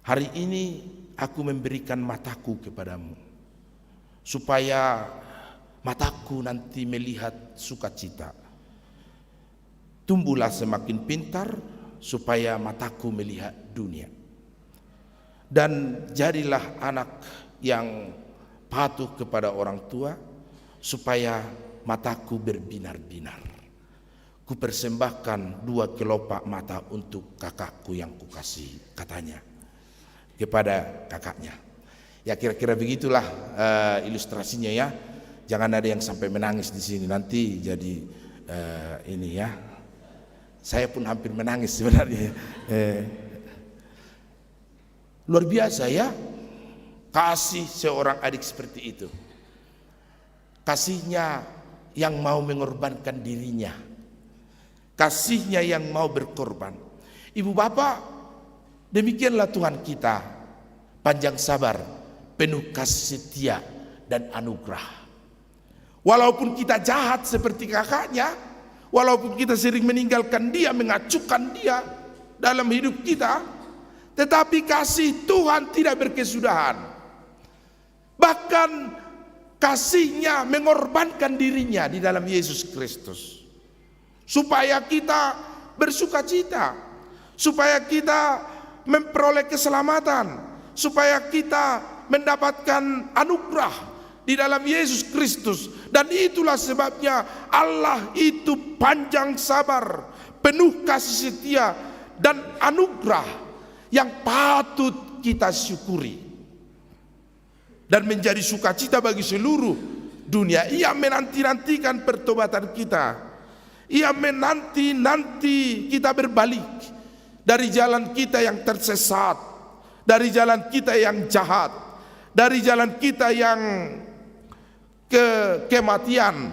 Hari ini aku memberikan mataku kepadamu, supaya mataku nanti melihat sukacita. Tumbuhlah semakin pintar, supaya mataku melihat dunia. Dan jadilah anak yang patuh kepada orang tua, supaya mataku berbinar-binar. Kupersembahkan 2 kelopak mata untuk kakakku yang kukasihi, katanya kepada kakaknya. Ya kira-kira begitulah ilustrasinya ya. Jangan ada yang sampai menangis di sini, nanti jadi ini ya. Saya pun hampir menangis sebenarnya. Luar biasa ya, kasih seorang adik seperti itu. Kasihnya yang mau mengorbankan dirinya, kasihnya yang mau berkorban. Ibu bapak, demikianlah Tuhan kita, panjang sabar, penuh kasih setia dan anugerah. Walaupun kita jahat seperti kakaknya, walaupun kita sering meninggalkan dia, mengacukan dia dalam hidup kita, tetapi kasih Tuhan tidak berkesudahan. Bahkan kasihnya mengorbankan dirinya di dalam Yesus Kristus, supaya kita bersukacita, supaya kita memperoleh keselamatan, supaya kita mendapatkan anugerah di dalam Yesus Kristus. Dan itulah sebabnya Allah itu panjang sabar, penuh kasih setia dan anugerah yang patut kita syukuri dan menjadi sukacita bagi seluruh dunia. Ia menanti-nantikan pertobatan kita. Ia menanti-nanti kita berbalik dari jalan kita yang tersesat, dari jalan kita yang jahat, dari jalan kita yang kematian,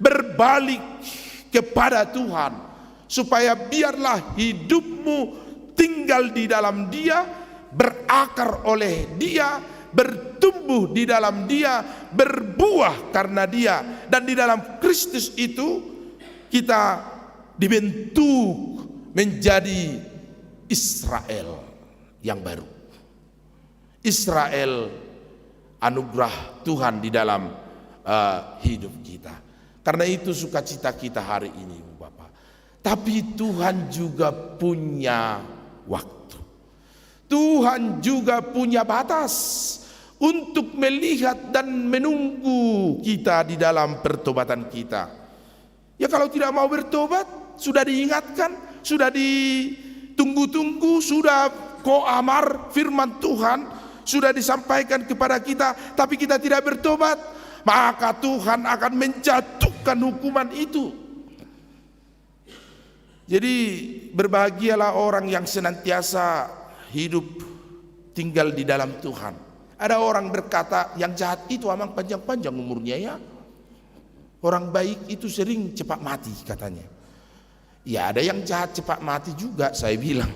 berbalik kepada Tuhan, supaya biarlah hidupmu tinggal di dalam Dia, berakar oleh Dia, bertumbuh di dalam Dia, berbuah karena Dia. Dan di dalam Kristus itu kita dibentuk menjadi Israel yang baru. Israel anugerah Tuhan di dalam hidup kita. Karena itu sukacita kita hari ini, Bapak. Tapi Tuhan juga punya waktu. Tuhan juga punya batas untuk melihat dan menunggu kita di dalam pertobatan kita. Ya kalau tidak mau bertobat, sudah diingatkan, sudah ditunggu-tunggu, sudah koamar firman Tuhan, sudah disampaikan kepada kita, tapi kita tidak bertobat, maka Tuhan akan menjatuhkan hukuman itu. Jadi berbahagialah orang yang senantiasa hidup tinggal di dalam Tuhan. Ada orang berkata, yang jahat itu amang panjang-panjang umurnya ya. Orang baik itu sering cepat mati katanya. Ya ada yang jahat cepat mati juga, saya bilang.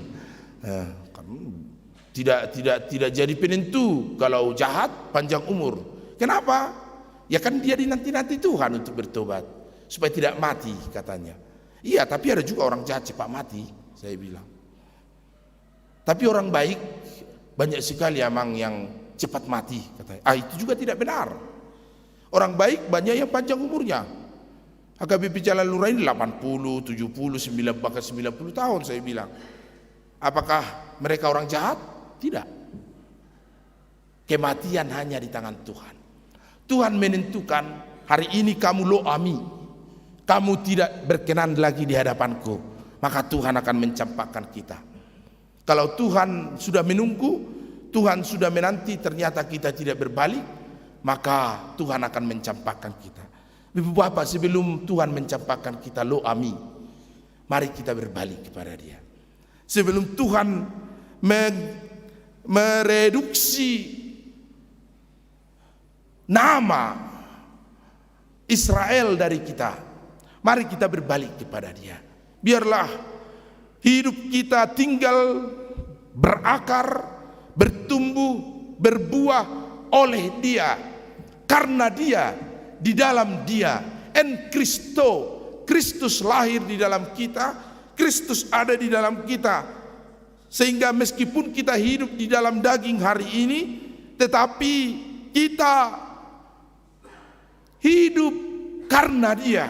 Tidak jadi penentu kalau jahat panjang umur. Kenapa? Ya kan dia dinanti-nanti Tuhan untuk bertobat supaya tidak mati katanya. Iya, tapi ada juga orang jahat cepat mati, saya bilang. Tapi orang baik banyak sekali amang yang cepat mati katanya. Itu juga tidak benar. Orang baik banyak yang panjang umurnya. HKBP Jalan Lurah ini 80, 70, 90, bahkan 90 tahun saya bilang. Apakah mereka orang jahat? Tidak. Kematian hanya di tangan Tuhan. Tuhan menentukan hari ini kamu lo ami, kamu tidak berkenan lagi di hadapanku, maka Tuhan akan mencampakkan kita. Kalau Tuhan sudah menunggu, Tuhan sudah menanti, ternyata kita tidak berbalik, maka Tuhan akan mencampakkan kita. Ibu bapak, sebelum Tuhan mencampakkan kita lo ami, mari kita berbalik kepada Dia. Sebelum Tuhan mereduksi nama Israel dari kita, Mari kita berbalik kepada Dia. Biarlah hidup kita tinggal berakar, bertumbuh, berbuah oleh Dia. Karena Dia, di dalam Dia, en Kristo, Kristus lahir di dalam kita, Kristus ada di dalam kita. Sehingga meskipun kita hidup di dalam daging hari ini, tetapi kita hidup karena Dia,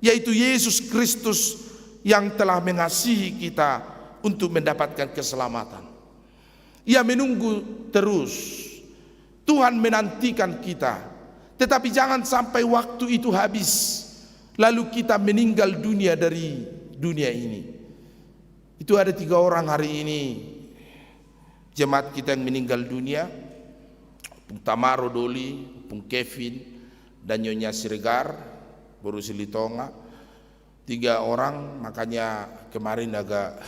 yaitu Yesus Kristus yang telah mengasihi kita untuk mendapatkan keselamatan. Ia menunggu terus, Tuhan menantikan kita. Tetapi jangan sampai waktu itu habis, lalu kita meninggal dunia dari dunia ini. Itu ada 3 orang hari ini jemaat kita yang meninggal dunia, Pung Tamaro Doli, Pung Kevin, dan Nyonya Siregar, Boru Silitonga. 3 orang, makanya kemarin agak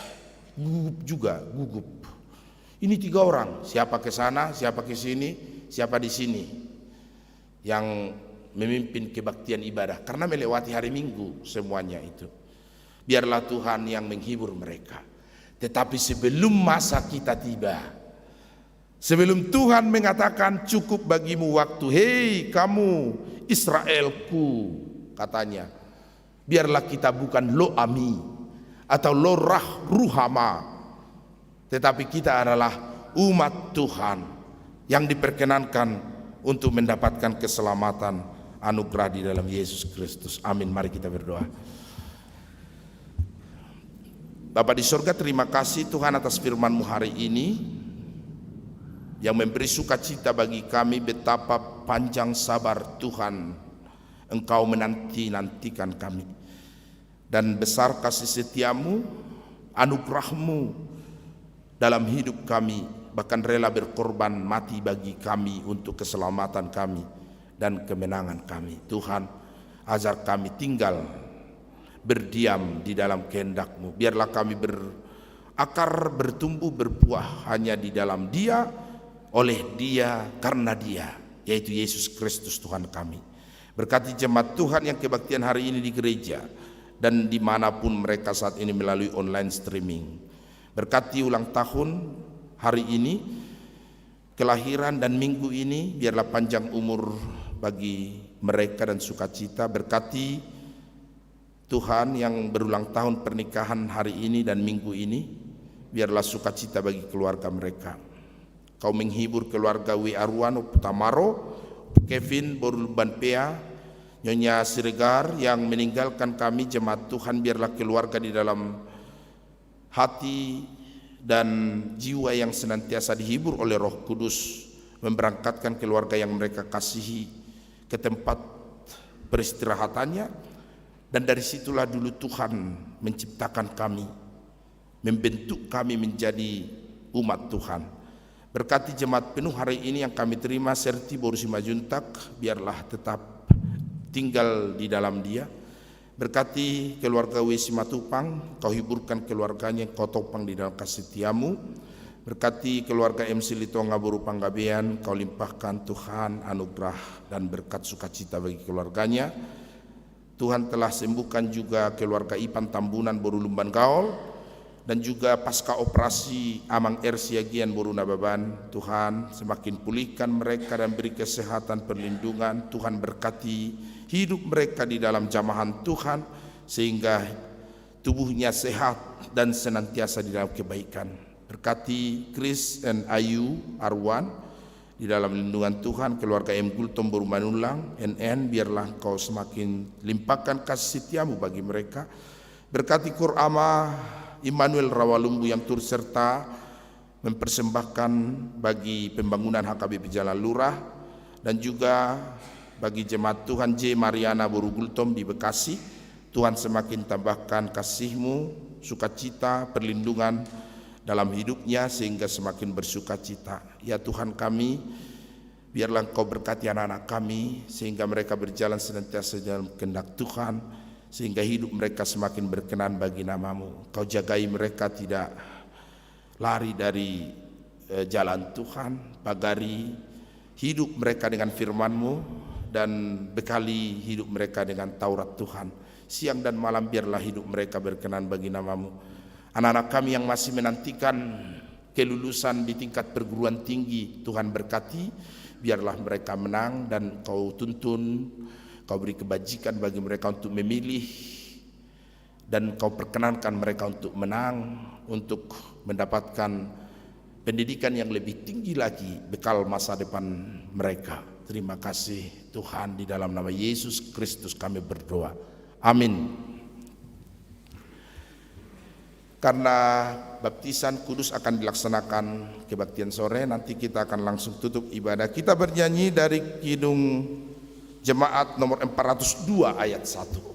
gugup. Ini 3 orang, siapa ke sana, siapa ke sini, siapa di sini yang memimpin kebaktian ibadah, karena melewati hari Minggu semuanya itu. Biarlah Tuhan yang menghibur mereka. Tetapi sebelum masa kita tiba, sebelum Tuhan mengatakan cukup bagimu waktu, hei kamu Israelku, katanya, biarlah kita bukan lo ami atau lo ruhama, tetapi kita adalah umat Tuhan yang diperkenankan untuk mendapatkan keselamatan anugerah di dalam Yesus Kristus. Amin. Mari kita berdoa. Bapa di sorga, terima kasih Tuhan atas firman-Mu hari ini yang memberi sukacita bagi kami. Betapa panjang sabar Tuhan Engkau menanti-nantikan kami, dan besar kasih setia-Mu, anugerah-Mu dalam hidup kami, bahkan rela berkorban mati bagi kami untuk keselamatan kami dan kemenangan kami. Tuhan, ajar kami tinggal berdiam di dalam kehendak-Mu. Biarlah kami berakar, bertumbuh, berbuah hanya di dalam Dia, oleh Dia, karena Dia, yaitu Yesus Kristus Tuhan kami. Berkati jemaat Tuhan yang kebaktian hari ini di gereja dan dimanapun mereka saat ini melalui online streaming. Berkati ulang tahun hari ini, kelahiran dan minggu ini, biarlah panjang umur bagi mereka dan sukacita. Berkati Tuhan yang berulang tahun pernikahan hari ini dan minggu ini, biarlah sukacita bagi keluarga mereka. Kau menghibur keluarga W. Arwano Putamaro, Kevin Borulban Pea, Nyonya Siregar yang meninggalkan kami. Jemaat Tuhan, biarlah keluarga di dalam hati dan jiwa yang senantiasa dihibur oleh Roh Kudus, memberangkatkan keluarga yang mereka kasihi ke tempat peristirahatannya. Dan dari situlah dulu Tuhan menciptakan kami, membentuk kami menjadi umat Tuhan. Berkati jemaat penuh hari ini yang kami terima, serti Boru Simajuntak, biarlah tetap tinggal di dalam Dia. Berkati keluarga W. Simatupang, Kau hiburkan keluarganya, Kau topang di dalam kasih setiamu. Berkati keluarga MC Litonga Boru Panggabean, Kau limpahkan Tuhan anugerah dan berkat sukacita bagi keluarganya. Tuhan telah sembuhkan juga keluarga Ipan Tambunan Boru Lumban Gaol, dan juga pasca operasi Amang Siagian Boru Nababan. Tuhan semakin pulihkan mereka dan beri kesehatan, perlindungan. Tuhan berkati hidup mereka di dalam jamahan Tuhan, sehingga tubuhnya sehat dan senantiasa di dalam kebaikan. Berkati Chris dan Ayu Arwan di dalam lindungan Tuhan. Keluarga M. Gultom Boru Manulang NN, biarlah Kau semakin limpahkan kasih setiamu bagi mereka. Berkati Kurama Immanuel Rawalumbu yang turut serta mempersembahkan bagi pembangunan HKBP Jalan Lurah, dan juga bagi jemaat Tuhan J. Mariana Boru Gultom di Bekasi. Tuhan semakin tambahkan kasih-Mu, sukacita, perlindungan dalam hidupnya sehingga semakin bersukacita. Ya Tuhan kami, biarlah Engkau berkati anak-anak kami sehingga mereka berjalan senantiasa dalam kehendak Tuhan, sehingga hidup mereka semakin berkenan bagi nama-Mu. Kau jagai mereka tidak lari dari jalan Tuhan, pagari hidup mereka dengan firman-Mu, dan bekali hidup mereka dengan Taurat Tuhan, siang dan malam biarlah hidup mereka berkenan bagi nama-Mu. Anak-anak kami yang masih menantikan kelulusan di tingkat perguruan tinggi, Tuhan berkati, biarlah mereka menang dan Kau tuntun, Kau beri kebajikan bagi mereka untuk memilih, dan Kau perkenankan mereka untuk menang, untuk mendapatkan pendidikan yang lebih tinggi lagi, bekal masa depan mereka. Terima kasih Tuhan, di dalam nama Yesus Kristus kami berdoa. Amin. Karena baptisan kudus akan dilaksanakan kebaktian sore, nanti kita akan langsung tutup ibadah. Kita bernyanyi dari Kidung Jemaat nomor 402 ayat 1.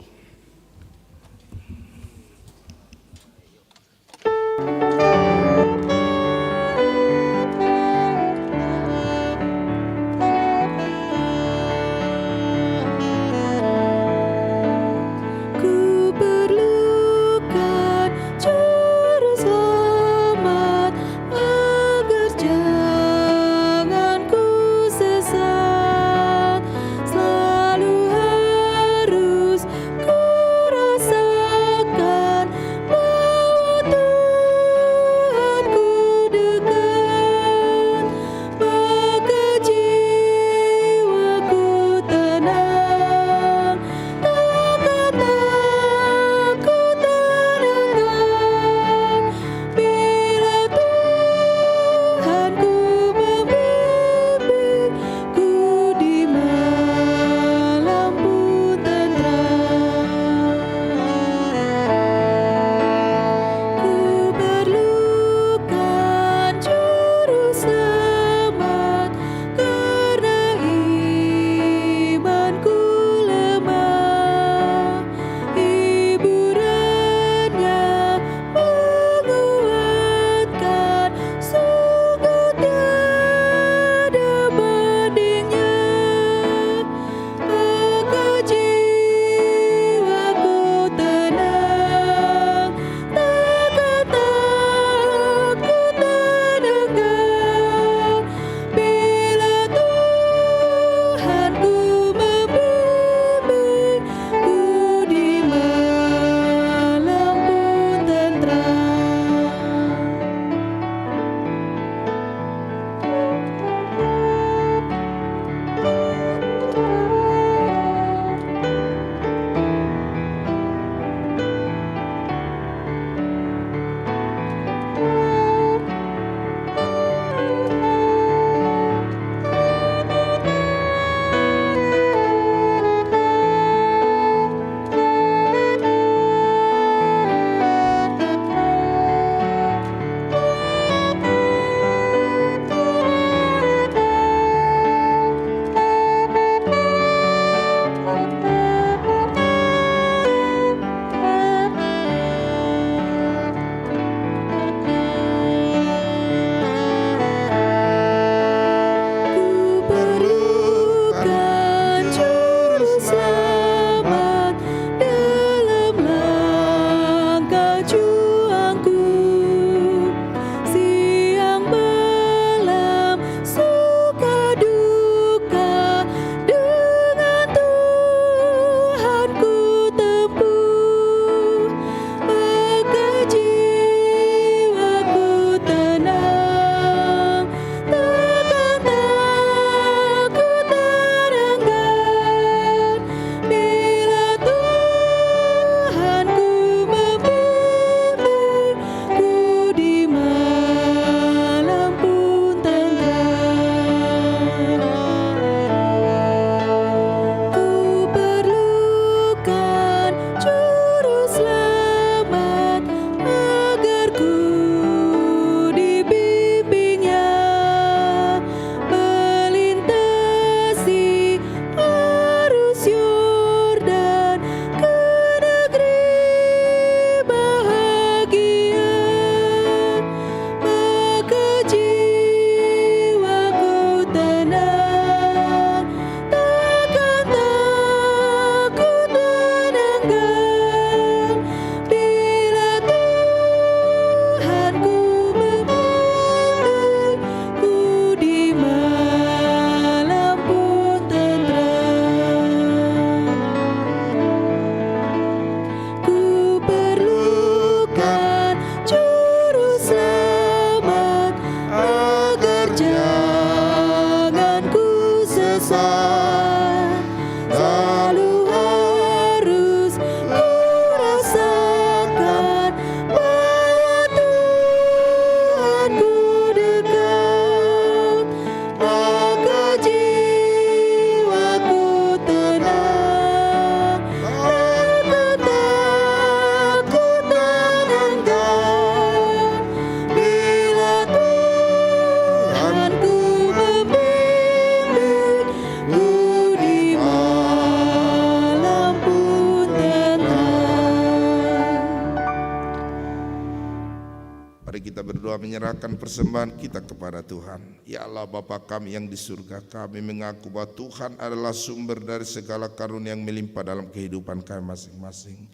menyerahkan persembahan kita kepada Tuhan. Ya Allah Bapa kami yang di surga, kami mengaku bahwa Tuhan adalah sumber dari segala karunia yang melimpah dalam kehidupan kami masing-masing.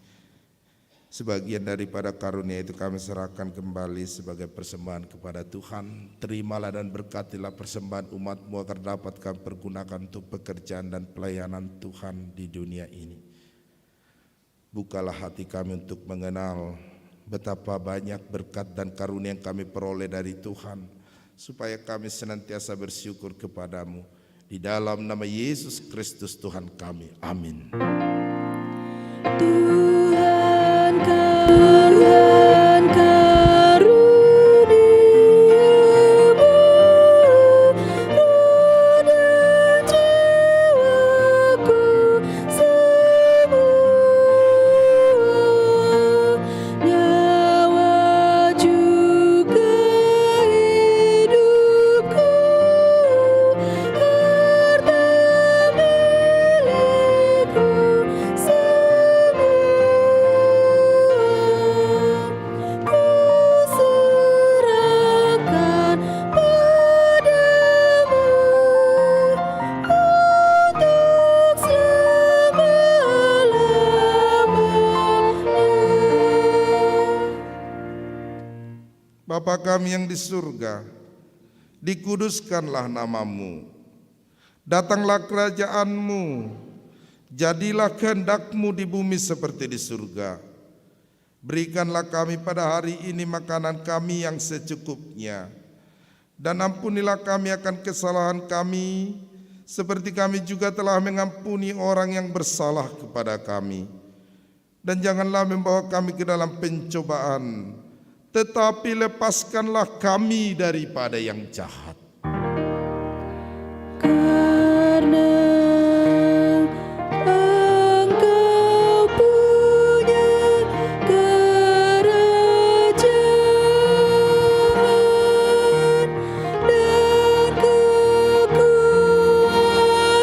Sebagian daripada karunia itu kami serahkan kembali sebagai persembahan kepada Tuhan. Terimalah dan berkatilah persembahan umat-Mu agar dapat kami pergunakan untuk pekerjaan dan pelayanan Tuhan di dunia ini. Bukalah hati kami untuk mengenal betapa banyak berkat dan karunia yang kami peroleh dari Tuhan, supaya kami senantiasa bersyukur kepadamu. Di dalam nama Yesus Kristus Tuhan kami. Amin. Tuhan karuniamu, roh dan jiwaku semua, nyawa juga hidupku, harta milikku semua, ku serahkan padamu untuk selama-lamanya. Bapa kami yang di surga, dikuduskanlah namamu. Datanglah kerajaanmu, jadilah kehendak-Mu di bumi seperti di surga. Berikanlah kami pada hari ini makanan kami yang secukupnya. Dan ampunilah kami akan kesalahan kami, seperti kami juga telah mengampuni orang yang bersalah kepada kami. Dan janganlah membawa kami ke dalam pencobaan, tetapi lepaskanlah kami daripada yang jahat. Karena Engkau punya kerajaan dan kekuasaan dan kemuliaan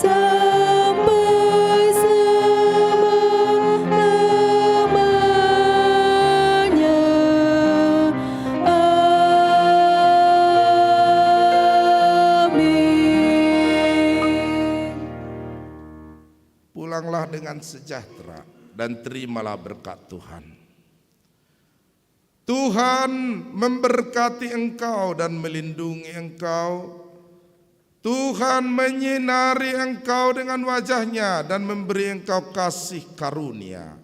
sampai selama-lamanya. Amin. Pulanglah dengan sejahtera dan terimalah berkat Tuhan. Tuhan memberkati engkau dan melindungi engkau. Tuhan menyinari engkau dengan wajah-Nya dan memberi engkau kasih karunia.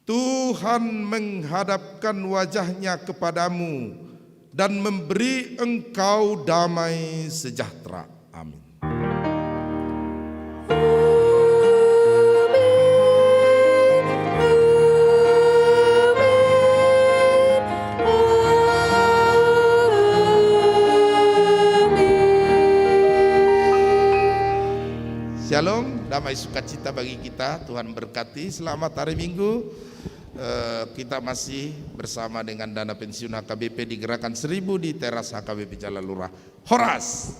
Tuhan menghadapkan wajah-Nya kepadamu dan memberi engkau damai sejahtera. Amin. Shalom, damai sukacita bagi kita. Tuhan berkati. Selamat hari Minggu. Kita masih bersama dengan dana pensiun HKBP di Gerakan 1000 di teras HKBP Jalan Lurah Horas.